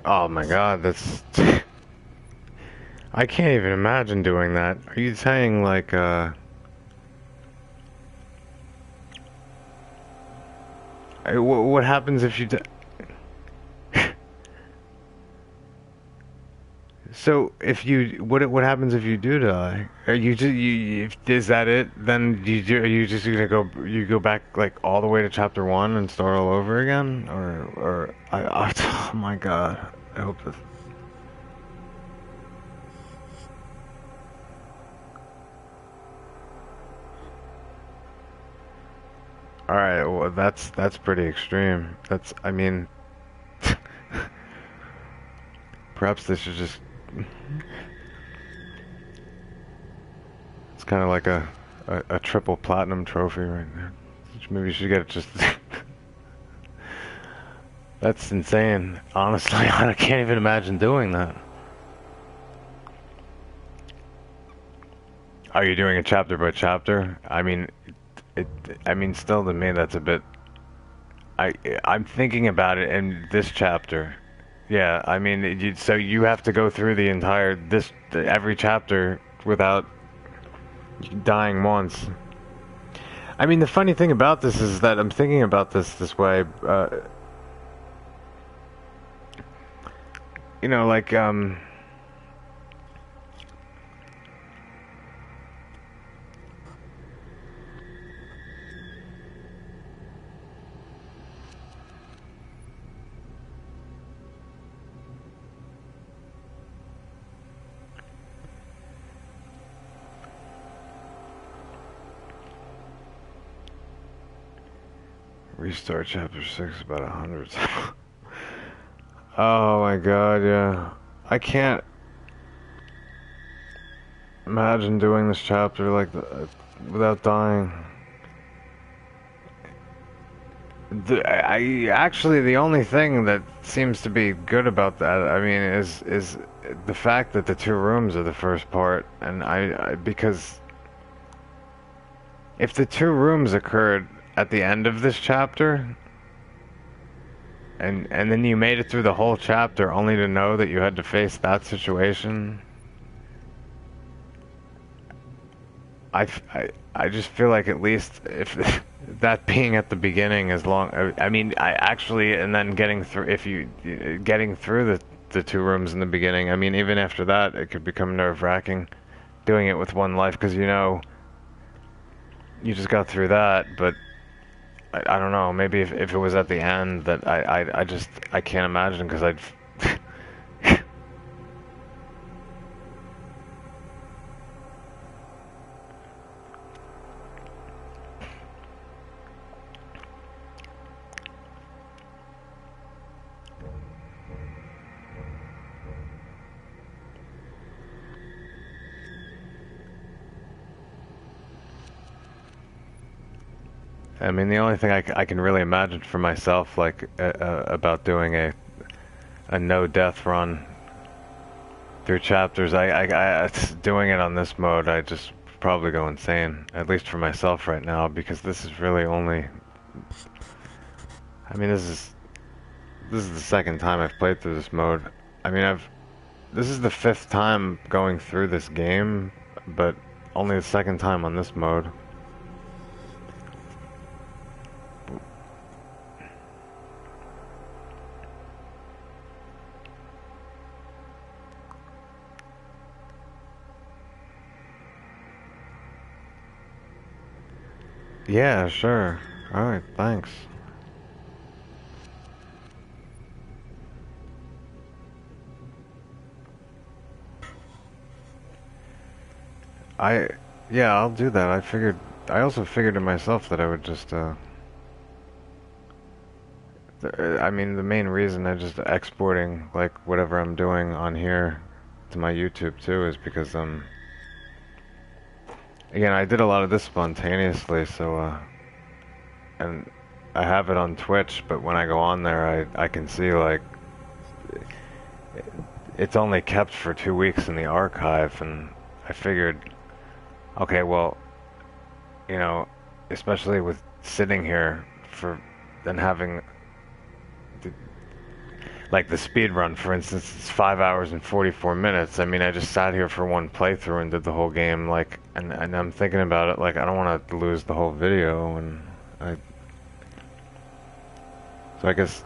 Oh my god, that's... I can't even imagine doing that. Are you saying, like, what happens if you So, if you... What happens if you do die? Are you just... is that it? Then are you just gonna go... You go back, like, all the way to chapter 1 and start all over again? Oh my god. I hope this... Alright, well, that's pretty extreme. That's, I mean... Perhaps they should just... It's kind of like a triple platinum trophy right there. Maybe you should get it just... That's insane. Honestly, I can't even imagine doing that. Are you doing a chapter by chapter? I mean, I mean, still to me, that's a bit... I'm thinking about it in this chapter. Yeah, I mean, so you have to go through the entire, every chapter without dying once. I mean, the funny thing about this is that I'm thinking about this way, you know, like, restart chapter 6 about 100. Oh my god, yeah. I can't imagine doing this chapter like without dying. Actually, the only thing that seems to be good about that, I mean, is the fact that the 2 rooms are the first part, and because if the 2 rooms occurred at the end of this chapter, and then you made it through the whole chapter only to know that you had to face that situation, I just feel like at least if that being at the beginning, as long, I mean, I actually, and then getting through, if you getting through the 2 rooms in the beginning, I mean, even after that, it could become nerve-wracking doing it with 1 life, because you know you just got through that, but I don't know, maybe if it was at the end, that I can't imagine, because I'd I mean, the only thing I can really imagine for myself, like, about doing a no-death run through chapters, doing it on this mode, I just probably go insane, at least for myself right now, because this is really only... I mean, this is the 2nd time I've played through this mode. I mean, this is the 5th time going through this game, but only the 2nd time on this mode. Yeah, sure. Alright, thanks. Yeah, I'll do that. I also figured to myself that I would just, I mean, the main reason I just exporting, like, whatever I'm doing on here to my YouTube, too, is because, again, I did a lot of this spontaneously, so, and I have it on Twitch, but when I go on there, I can see, like, it's only kept for 2 weeks in the archive, and I figured, okay, well, you know, especially with sitting here for, then having, like the speed run, for instance, it's 5 hours and 44 minutes. I mean, I just sat here for one playthrough and did the whole game, like, and I'm thinking about it, like, I don't want to lose the whole video, and so I guess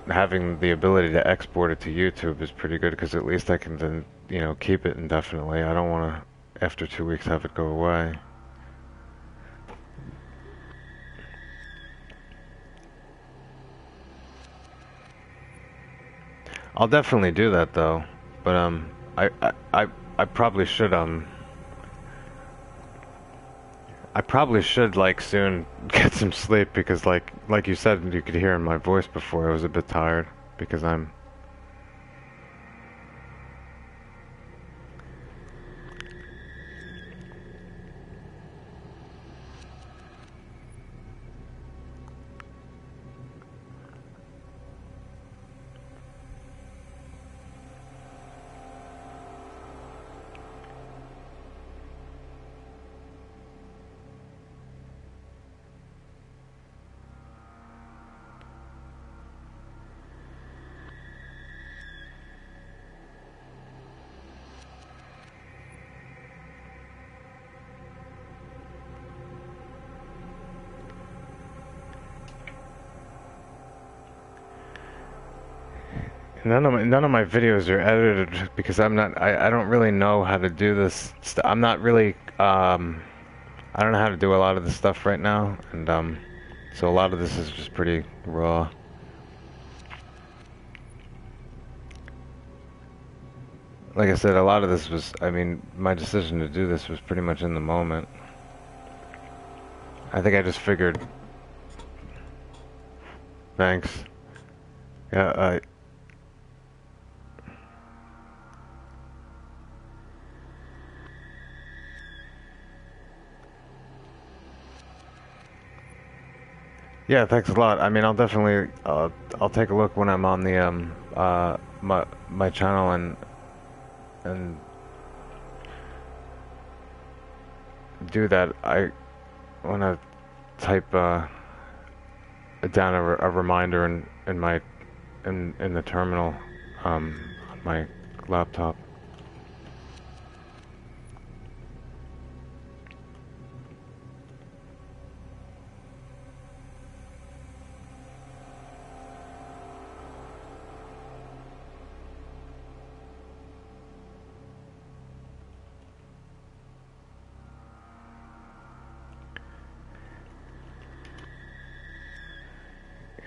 having the ability to export it to YouTube is pretty good, because at least I can then, you know, keep it indefinitely. I don't want to, after 2 weeks, have it go away. I'll definitely do that though, but I probably should I probably should like soon get some sleep, because like you said, you could hear in my voice before I was a bit tired because I'm. None of my videos are edited because I don't really know how to do this. I'm not really I don't know how to do a lot of this stuff right now, and so a lot of this is just pretty raw. Like I said, a lot of this was, I mean, my decision to do this was pretty much in the moment. I think I just figured. Thanks. Yeah, yeah, thanks a lot. I mean, I'll definitely, I'll take a look when I'm on the, my channel, and do that. I want to type, down a reminder in my, in the terminal, on my laptop.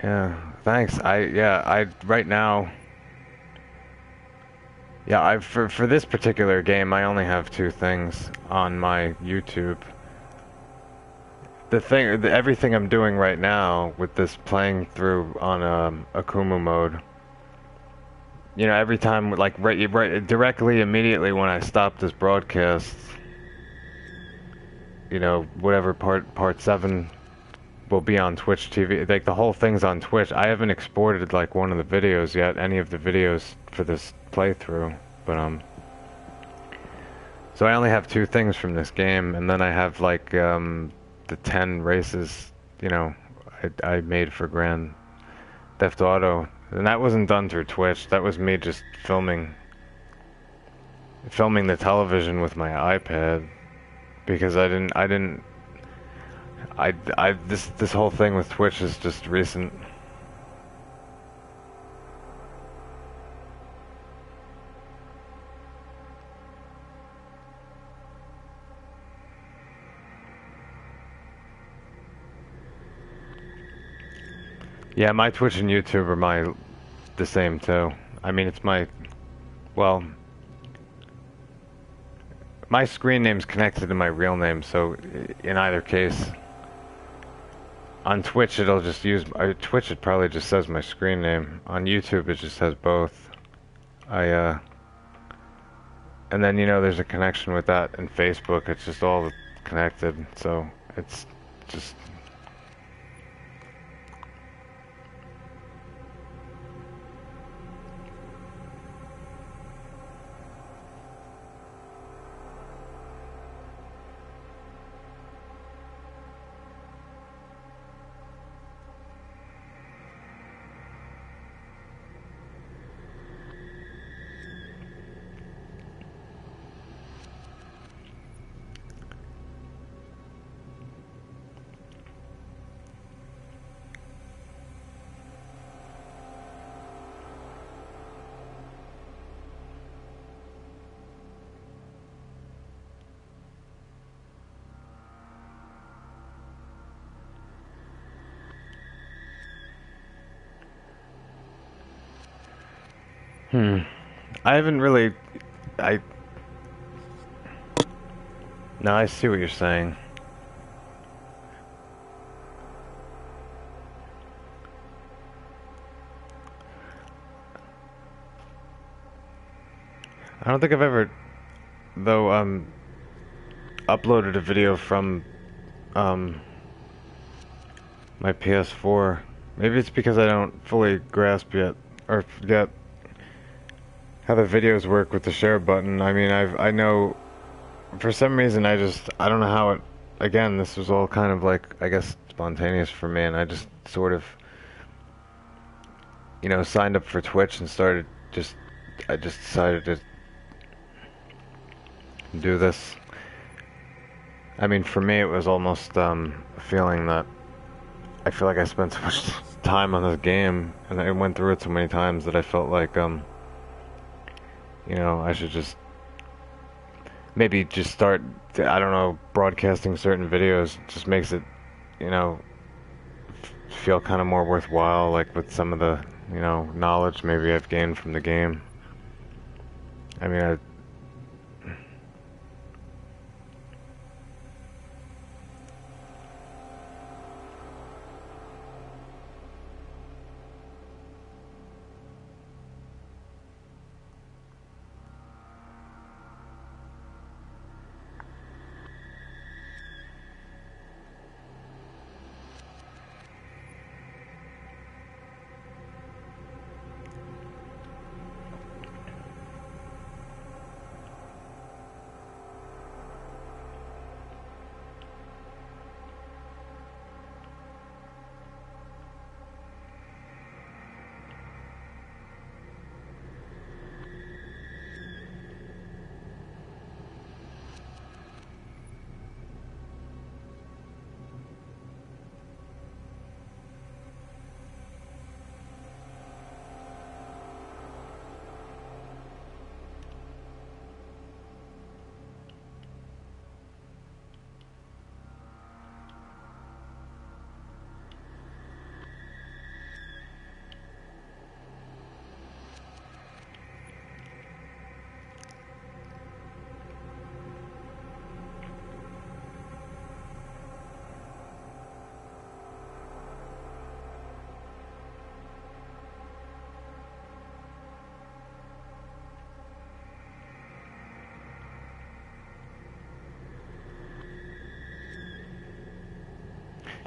Yeah, thanks. I right now, yeah, for this particular game, I only have two things on my YouTube. Everything I'm doing right now with this playing through on AKUMU mode. You know, every time, like right directly immediately when I stop this broadcast, you know, whatever part 7 will be on Twitch TV. Like the whole thing's on Twitch. I haven't exported like one of the videos yet, any of the videos for this playthrough, but so I only have two things from this game, and then I have like the 10 races, you know, I made for Grand Theft Auto, and that wasn't done through Twitch. That was me just filming the television with my iPad, because this whole thing with Twitch is just recent. Yeah, my Twitch and YouTube are the same too. I mean, it's well, my screen name's connected to my real name, so in either case, on Twitch it'll just use, Twitch it probably just says my screen name. On YouTube it just has both. And then, you know, there's a connection with that, and Facebook, it's just all connected, so it's just. Hmm. I haven't really. I. No, I see what you're saying. I don't think I've ever, though, uploaded a video from, um, my PS4. Maybe it's because I don't fully grasp yet, or yet, how the videos work with the share button. I mean, I know, for some reason, I don't know how it, again, this was all kind of like, I guess, spontaneous for me, and I just sort of, signed up for Twitch and I just decided to do this. I mean, for me, it was almost, a feeling that I feel like I spent so much time on this game, and I went through it so many times that I felt like, I should just maybe just start, I don't know, broadcasting certain videos. Just makes it, you know, feel kind of more worthwhile, like with some of the, knowledge maybe I've gained from the game. I mean,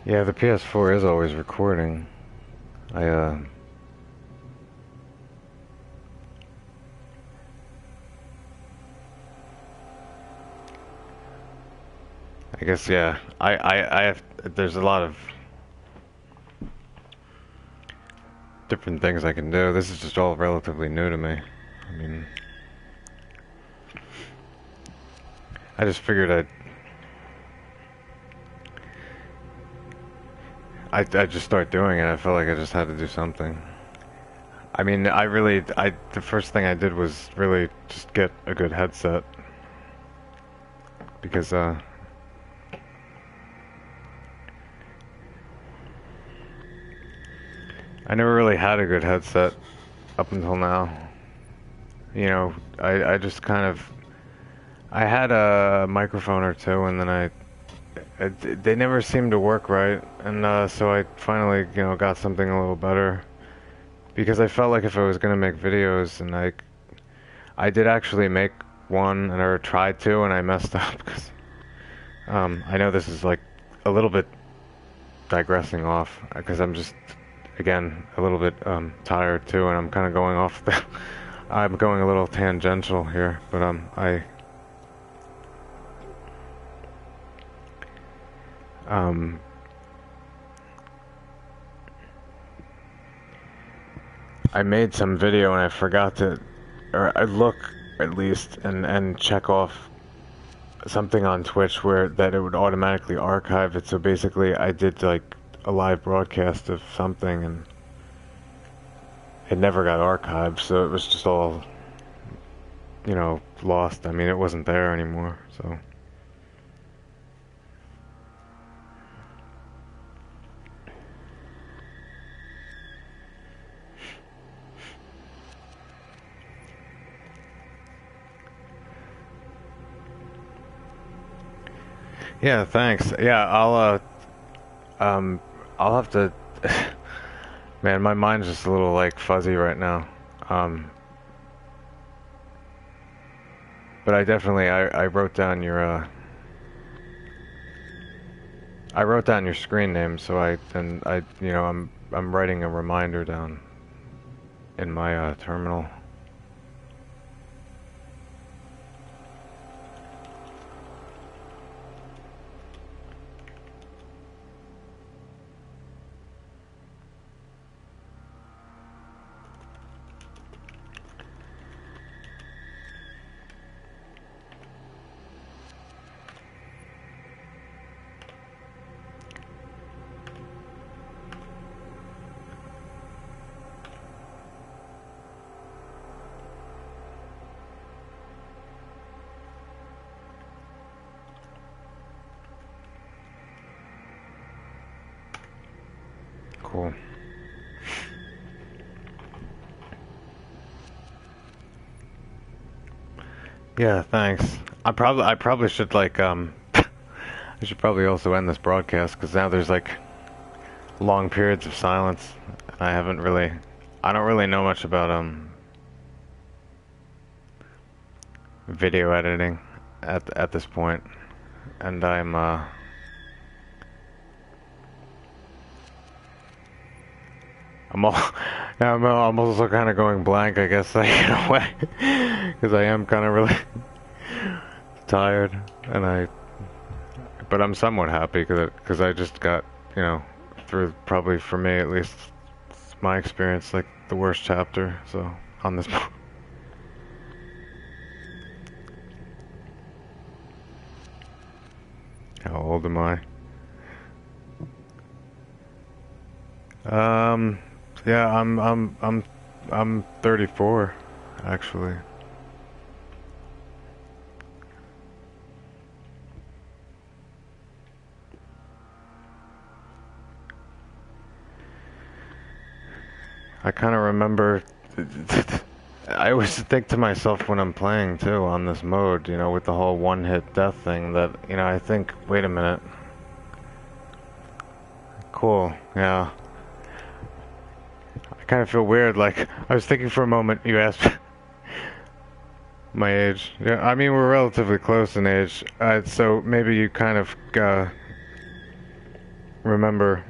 yeah, the PS4 is always recording. I, I guess, yeah. I have, there's a lot of different things I can do. This is just all relatively new to me. I mean, I just figured I'd just start doing it. I felt like I just had to do something. I mean, the first thing I did was really just get a good headset. Because, I never really had a good headset up until now. I just kind of, I had a microphone or two, and then they never seemed to work right, and so I finally, got something a little better, because I felt like if I was gonna make videos, and I did actually make one, or tried to, and I messed up, because I know this is like a little bit digressing off, because I'm just, again, a little bit tired too, and I'm kind of going off the, I'm going a little tangential here, but um, I made some video and I forgot to, or I look at least and check off something on Twitch where that it would automatically archive it. So basically, I did like a live broadcast of something and it never got archived, so it was just all, lost. I mean, it wasn't there anymore, so. Yeah, thanks. Yeah, um, I'll have to. Man, my mind's just a little like fuzzy right now. Um, but I wrote down your I wrote down your screen name, so I'm writing a reminder down in my terminal. Cool. Yeah, thanks. I probably should like I should probably also end this broadcast because now there's like long periods of silence. And I don't really know much about video editing at this point, and I'm all yeah, I'm also kind of going blank, I guess, like, in a way, because I am kind of really tired, but I'm somewhat happy because I just got, you know, through, probably for me at least, my experience, like the worst chapter. So on this. How old am I? Yeah, I'm 34, actually. I kind of remember. I always think to myself when I'm playing too on this mode, you know, with the whole one-hit death thing, that, you know, I think, wait a minute. Cool, yeah. I kind of feel weird, like, I was thinking for a moment, you asked my age. Yeah, I mean, we're relatively close in age, so maybe you kind of, remember,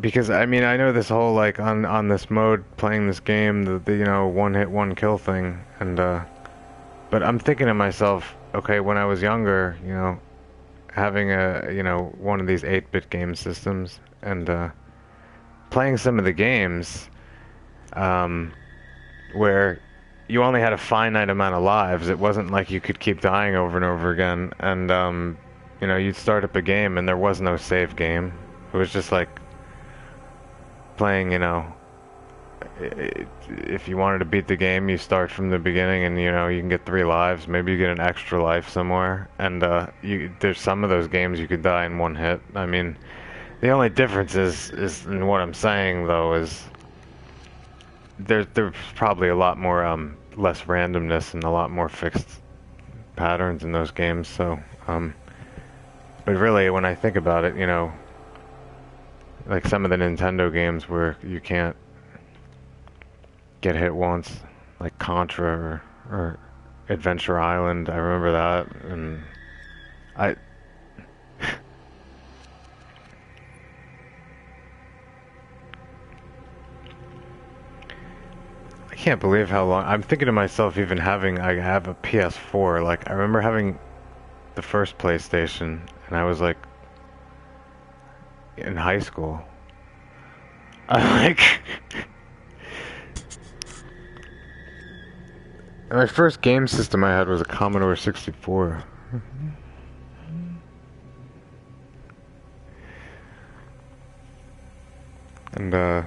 because, I mean, I know this whole, like, on this mode, playing this game, the you know, one-hit, one-kill thing, and, but I'm thinking to myself, okay, when I was younger, you know, having you know, one of these 8-bit game systems, and, playing some of the games, where you only had a finite amount of lives. It wasn't like you could keep dying over and over again, and, you know, you'd start up a game and there was no save game. It was just like playing, you know, if you wanted to beat the game, you start from the beginning, and, you know, you can get 3 lives. Maybe you get an extra life somewhere, and there's some of those games you could die in one hit. I mean, the only difference is in what I'm saying, though, is there's probably a lot more less randomness and a lot more fixed patterns in those games. So, but really, when I think about it, you know, like some of the Nintendo games where you can't get hit once, like Contra or Adventure Island. I remember that, and I can't believe how long. I'm thinking to myself, even I have a PS4. Like, I remember having the first PlayStation, and I was like in high school. I like my first game system I had was a Commodore 64. And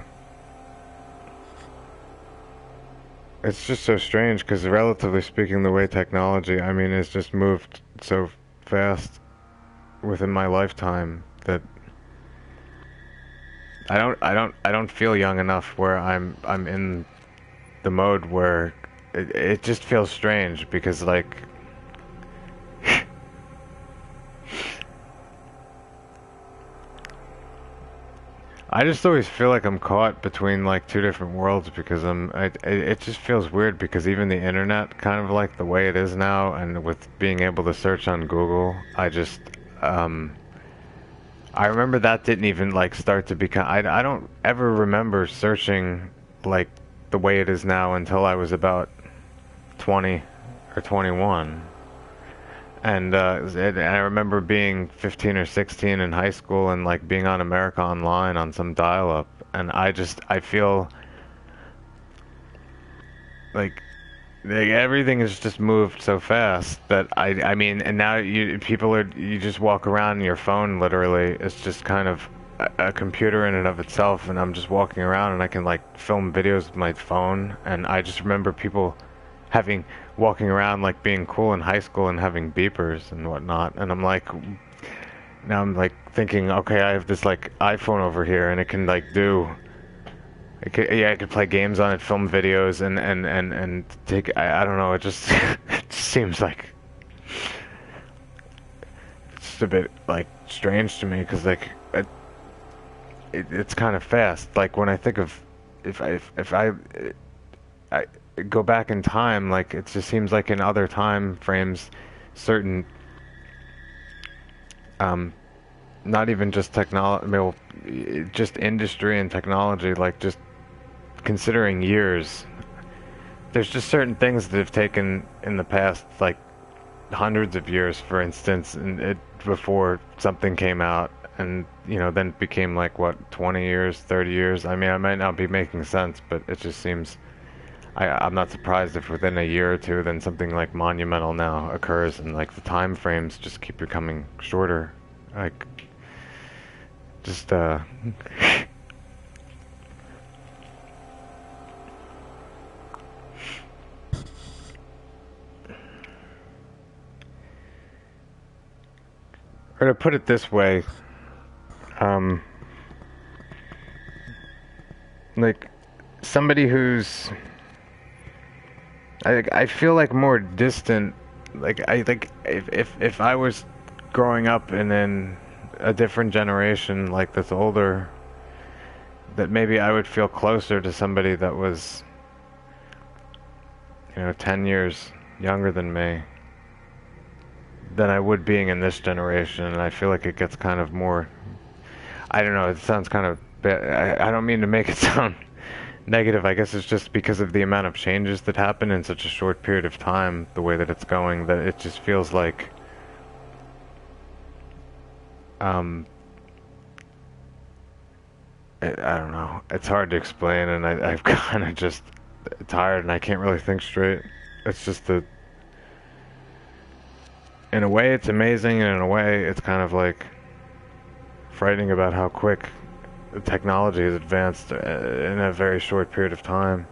it's just so strange because, relatively speaking, the way technology, I mean, has just moved so fast within my lifetime that I don't feel young enough where I'm in the mode where it just feels strange because, like, I just always feel like I'm caught between like two different worlds because it just feels weird because even the internet, kind of like the way it is now, and with being able to search on Google, um, I remember that didn't even like start to become. I don't ever remember searching like the way it is now until I was about 20 or 21. And I remember being 15 or 16 in high school and like being on America Online on some dial-up, and I feel like everything has just moved so fast that I mean, and now you just walk around and your phone literally is just kind of a computer in and of itself, and I'm just walking around and I can like film videos with my phone, and I just remember people having walking around like being cool in high school and having beepers and whatnot, and now I'm like thinking, okay, I have this like iPhone over here and it can like do I could play games on it, film videos, and take. I don't know. It just it just seems like it's just a bit like strange to me because like it's kind of fast. Like when I think of if I go back in time, like it just seems like in other time frames, certain um not even just technology, well, just industry and technology, like just considering years. There's just certain things that have taken in the past, like hundreds of years, for instance, and before something came out, and then it became like what, 20 years, 30 years. I mean, I might not be making sense, but it just seems. I'm not surprised if within a year or two, then something like monumental now occurs, and like the time frames just keep becoming shorter. Like, just or to put it this way, um, like somebody who's I feel like more distant. Like I think if I was growing up and in a different generation, like that's older, that maybe I would feel closer to somebody that was 10 years younger than me than I would being in this generation. And I feel like it gets kind of more. I don't know. It sounds kind of bad. I don't mean to make it sound negative. I guess it's just because of the amount of changes that happen in such a short period of time, the way that it's going, that it just feels like um I don't know. It's hard to explain, and I'm kind of just tired, and I can't really think straight. It's just that, in a way, it's amazing, and in a way, it's kind of like frightening about how quick the technology has advanced in a very short period of time.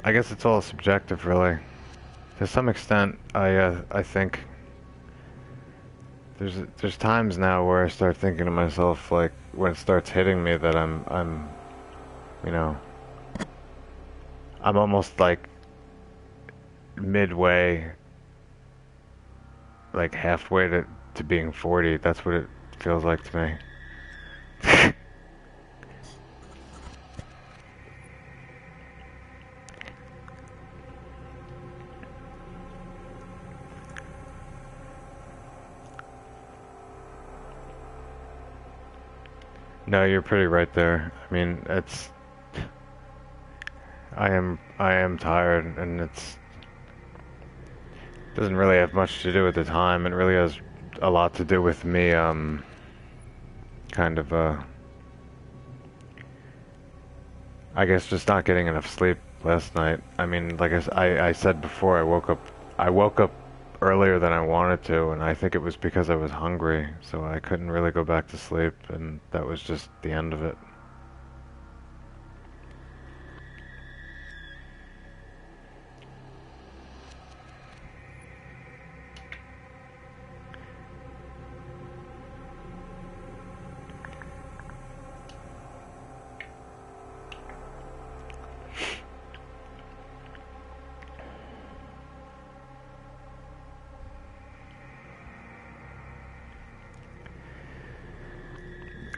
I guess it's all subjective, really. To some extent, I think there's times now where I start thinking to myself, like when it starts hitting me that you know, I'm almost like midway, like halfway to being 40. That's what it feels like to me. No, you're pretty right there. I mean, I am tired, and it doesn't really have much to do with the time. It really has a lot to do with me, kind of, I guess just not getting enough sleep last night. I mean, like I said before, I woke up earlier than I wanted to, and I think it was because I was hungry, so I couldn't really go back to sleep, and that was just the end of it.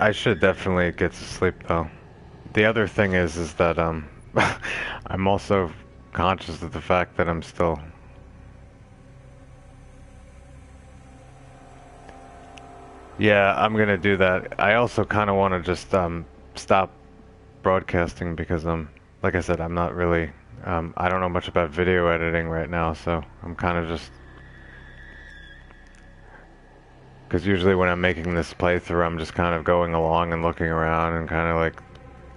I should definitely get to sleep though. The other thing is that I'm also conscious of the fact that I'm still. Yeah, I'm gonna do that. I also kind of want to just stop broadcasting because like I said, I'm not really I don't know much about video editing right now, so I'm kind of just because usually when I'm making this playthrough, I'm just kind of going along and looking around and kind of like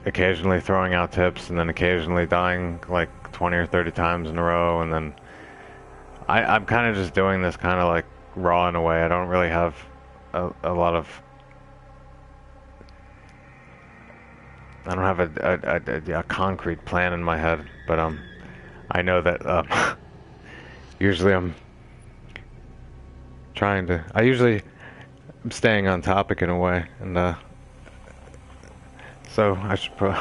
occasionally throwing out tips and then occasionally dying like 20 or 30 times in a row, and then I'm kind of just doing this kind of like raw in a way. I don't really have a lot of. I don't have a concrete plan in my head, but I know that usually I'm trying to. I'm staying on topic in a way, and so I should probably.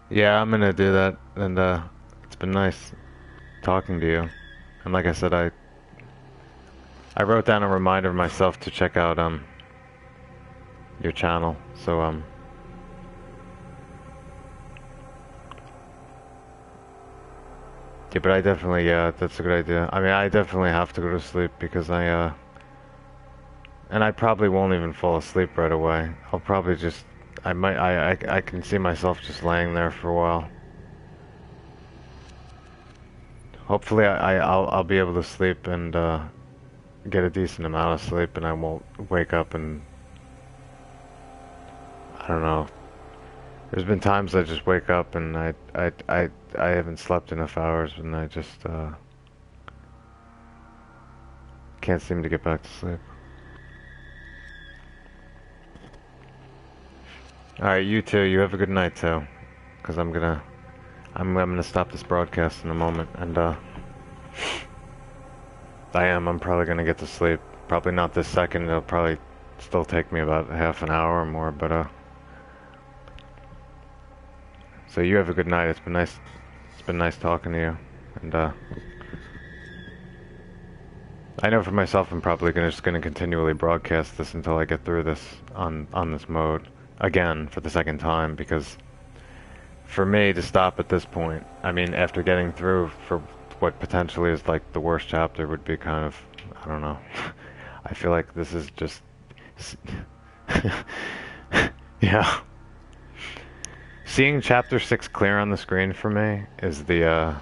Yeah, I'm gonna do that, and it's been nice talking to you. And like I said, I wrote down a reminder of myself to check out your channel. So yeah, but I definitely that's a good idea. I mean, I definitely have to go to sleep because and I probably won't even fall asleep right away. I'll probably just I can see myself just laying there for a while. Hopefully I'll be able to sleep and get a decent amount of sleep, and I won't wake up and I don't know. There's been times I just wake up and I haven't slept enough hours, and I just can't seem to get back to sleep. All right, you too. You have a good night too, because I'm gonna stop this broadcast in a moment, and I'm probably gonna get to sleep. Probably not this second. It'll probably still take me about half an hour or more, but so you have a good night. It's been nice. It's been nice talking to you, and I know for myself, I'm probably just gonna continually broadcast this until I get through this on this mode again for the second time, because for me to stop at this point, I mean, after getting through for what potentially is like the worst chapter would be kind of, I don't know. I feel like this is just yeah. Seeing chapter 6 clear on the screen for me is the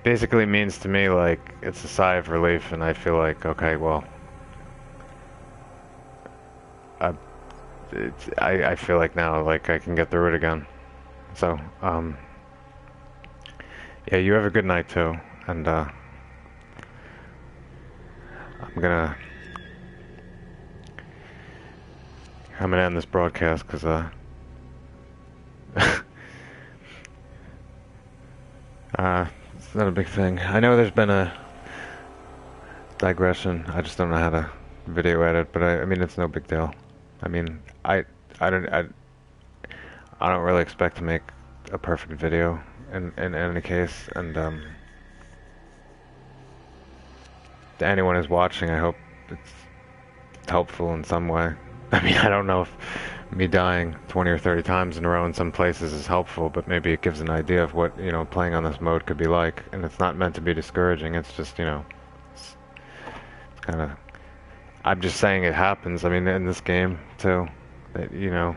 basically means to me like it's a sigh of relief, and I feel like, okay, well, I feel like now like I can get through it again. So yeah, you have a good night too, and I'm gonna end this broadcast because it's not a big thing. I know there's been a digression. I just don't know how to video edit, but I mean, it's no big deal. I mean, I don't really expect to make a perfect video in any case, and to anyone who's watching, I hope it's helpful in some way. I mean, I don't know if me dying 20 or 30 times in a row in some places is helpful, but maybe it gives an idea of what, you know, playing on this mode could be like. And it's not meant to be discouraging, it's just, you know, it's kind of, I'm just saying it happens. I mean, in this game too, that, you know,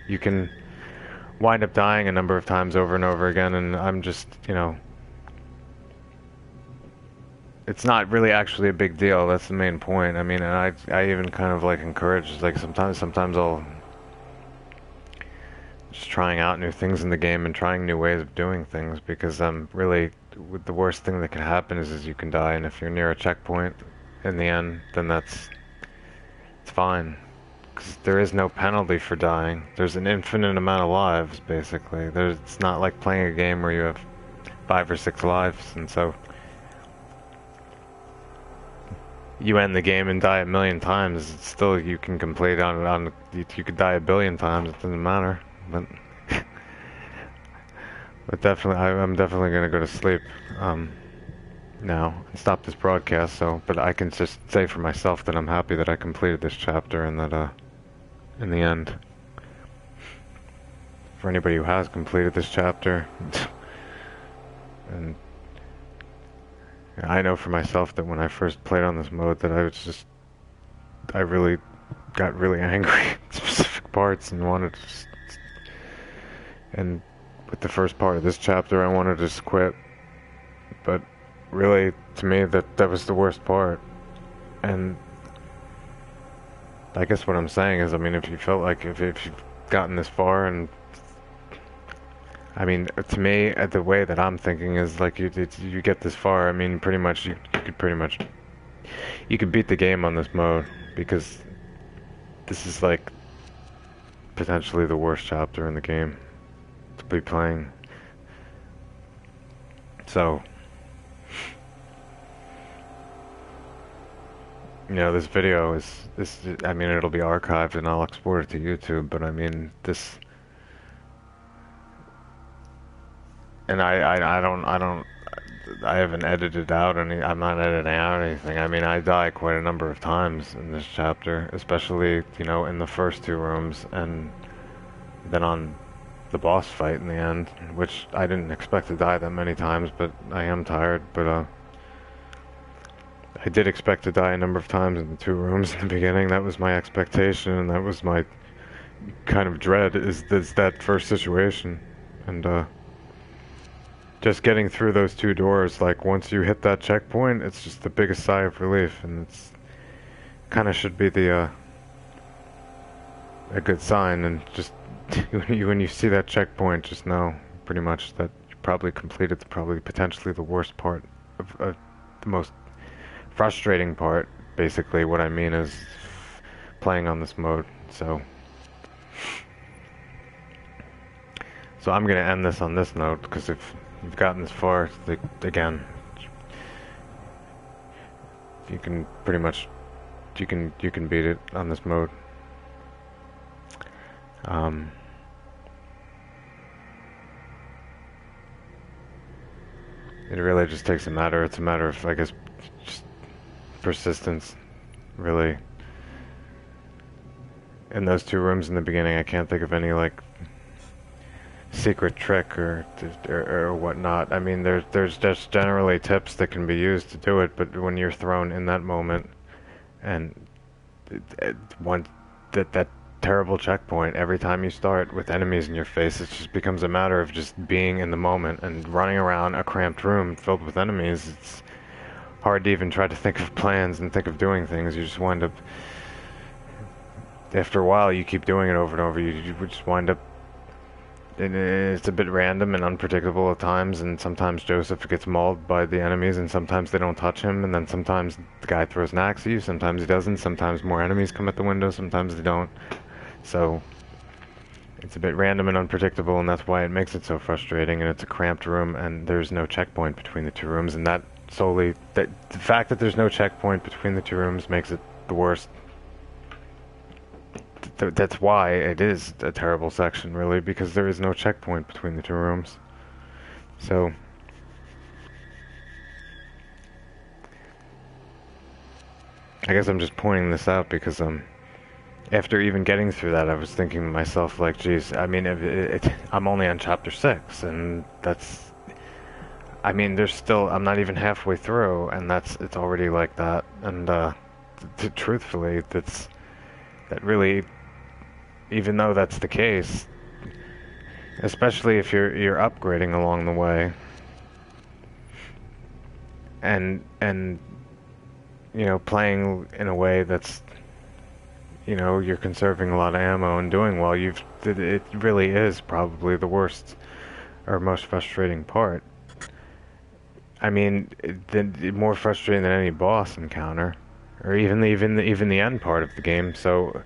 you can wind up dying a number of times over and over again, and I'm just, you know, it's not really actually a big deal. That's the main point. I mean, and I even kind of like encourage, like sometimes I'll just trying out new things in the game and trying new ways of doing things, because really, the worst thing that can happen is you can die, and if you're near a checkpoint in the end, then it's fine, because there is no penalty for dying. There's an infinite amount of lives, basically. It's not like playing a game where you have 5 or 6 lives, and so you end the game and die 1,000,000 times. It's still, you can complete you could die 1,000,000,000 times. It doesn't matter. But But definitely, I'm definitely gonna go to sleep now and stop this broadcast. So, but I can just say for myself that I'm happy that I completed this chapter and that in the end, for anybody who has completed this chapter, and I know for myself that when I first played on this mode that I really got really angry at specific parts and wanted to and with the first part of this chapter I wanted to just quit, but really to me that was the worst part. And I guess what I'm saying is, I mean, if you felt like if you've gotten this far, and I mean, to me, the way that I'm thinking is like you get this far. I mean, pretty much you could pretty much you could beat the game on this mode, because this is like potentially the worst chapter in the game to be playing. So, you know, this video is I mean, it'll be archived and I'll export it to YouTube, but I mean, this, and I haven't edited out any, I'm not editing out anything. I mean, I die quite a number of times in this chapter, especially, you know, in the first two rooms, and then on the boss fight in the end, which I didn't expect to die that many times, but I am tired, but, I did expect to die a number of times in the two rooms in the beginning. That was my expectation, and that was my kind of dread, is that first situation. And, just getting through those two doors, like, once you hit that checkpoint, it's just the biggest sigh of relief, and it's kind of should be the, a good sign, and just, when you see that checkpoint, just know, pretty much, that you probably completed probably potentially the worst part of the most frustrating part. Basically, what I mean is playing on this mode. So I'm gonna end this on this note, because if you've gotten this far, again, you can pretty much you can beat it on this mode. It really just takes it's a matter of, I guess, just persistence, really. In those two rooms in the beginning, I can't think of any, like, secret trick or whatnot. I mean, there's just generally tips that can be used to do it, but when you're thrown in that moment, and that terrible checkpoint every time you start with enemies in your face, it just becomes a matter of just being in the moment and running around a cramped room filled with enemies. It's hard to even try to think of plans and think of doing things. You just wind up, after a while, you keep doing it over and over, you just wind up, it's a bit random and unpredictable at times, and sometimes Joseph gets mauled by the enemies, and sometimes they don't touch him, and then sometimes the guy throws an axe at you, sometimes he doesn't, sometimes more enemies come at the window, sometimes they don't. So it's a bit random and unpredictable, and that's why it makes it so frustrating, and it's a cramped room, and there's no checkpoint between the two rooms, and that solely, the fact that there's no checkpoint between the two rooms makes it the worst. That's why it is a terrible section, really, because there is no checkpoint between the two rooms. So I guess I'm just pointing this out because after even getting through that, I was thinking to myself, like, geez, I mean, I'm only on chapter 6, and that's, I mean, there's still, I'm not even halfway through, and it's already like that, and truthfully, that really, even though that's the case, especially if you're upgrading along the way, and you know, playing in a way that's, you know, you're conserving a lot of ammo and doing well, it really is probably the worst or most frustrating part. I mean, more frustrating than any boss encounter, or even the end part of the game. So,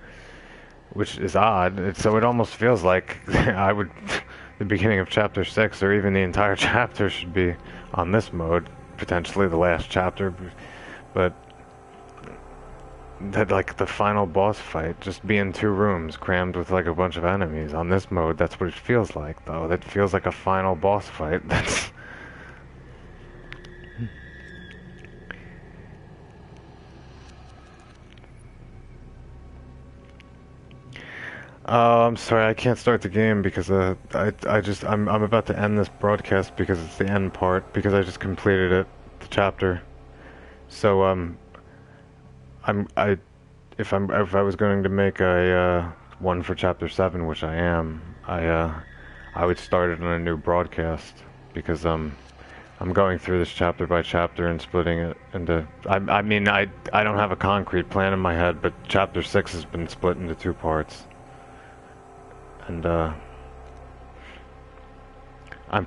which is odd. So it almost feels like the beginning of chapter 6, or even the entire chapter, should be on this mode. Potentially the last chapter, but that like the final boss fight just be in 2 rooms crammed with like a bunch of enemies. On this mode, that's what it feels like, though. That feels like a final boss fight. That's Oh, I'm sorry, I can't start the game because I'm about to end this broadcast because it's the end part because I just completed it, the chapter. So I if I was going to make a one for chapter 7, which I am, I would start it on a new broadcast because I'm going through this chapter by chapter and splitting it into. I mean I don't have a concrete plan in my head, but chapter 6 has been split into 2 parts. And I'm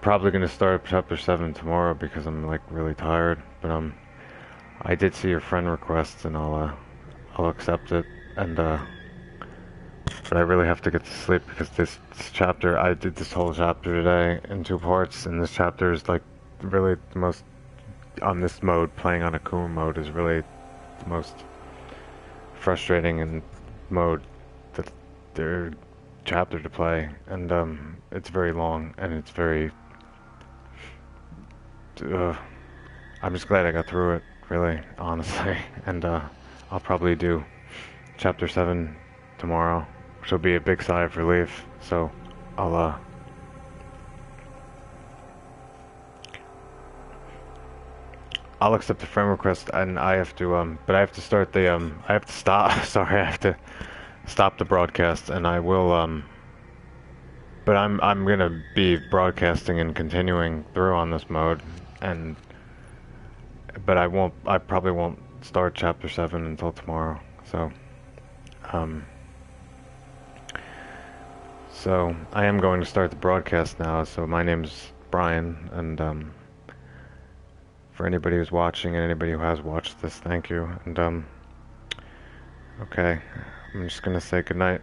probably gonna start chapter 7 tomorrow because I'm like really tired. But I did see your friend request, and I'll accept it. And but I really have to get to sleep because this chapter, I did this whole chapter today in 2 parts, and this chapter is like really the most on this mode. Playing on AKUMU mode is really the most frustrating and mode that there. Chapter to play, and it's very long, and it's very I'm just glad I got through it, really, honestly. And I'll probably do chapter 7 tomorrow, which will be a big sigh of relief. So I'll accept the friend request, and I have to but I have to start the I have to stop sorry, I have to stop the broadcast, and I will but I'm gonna be broadcasting and continuing through on this mode, and but I probably won't start chapter 7 until tomorrow. Um so I am going to start the broadcast now. So my name's Brian, and for anybody who's watching and anybody who has watched this, thank you. And okay, I'm just gonna say goodnight.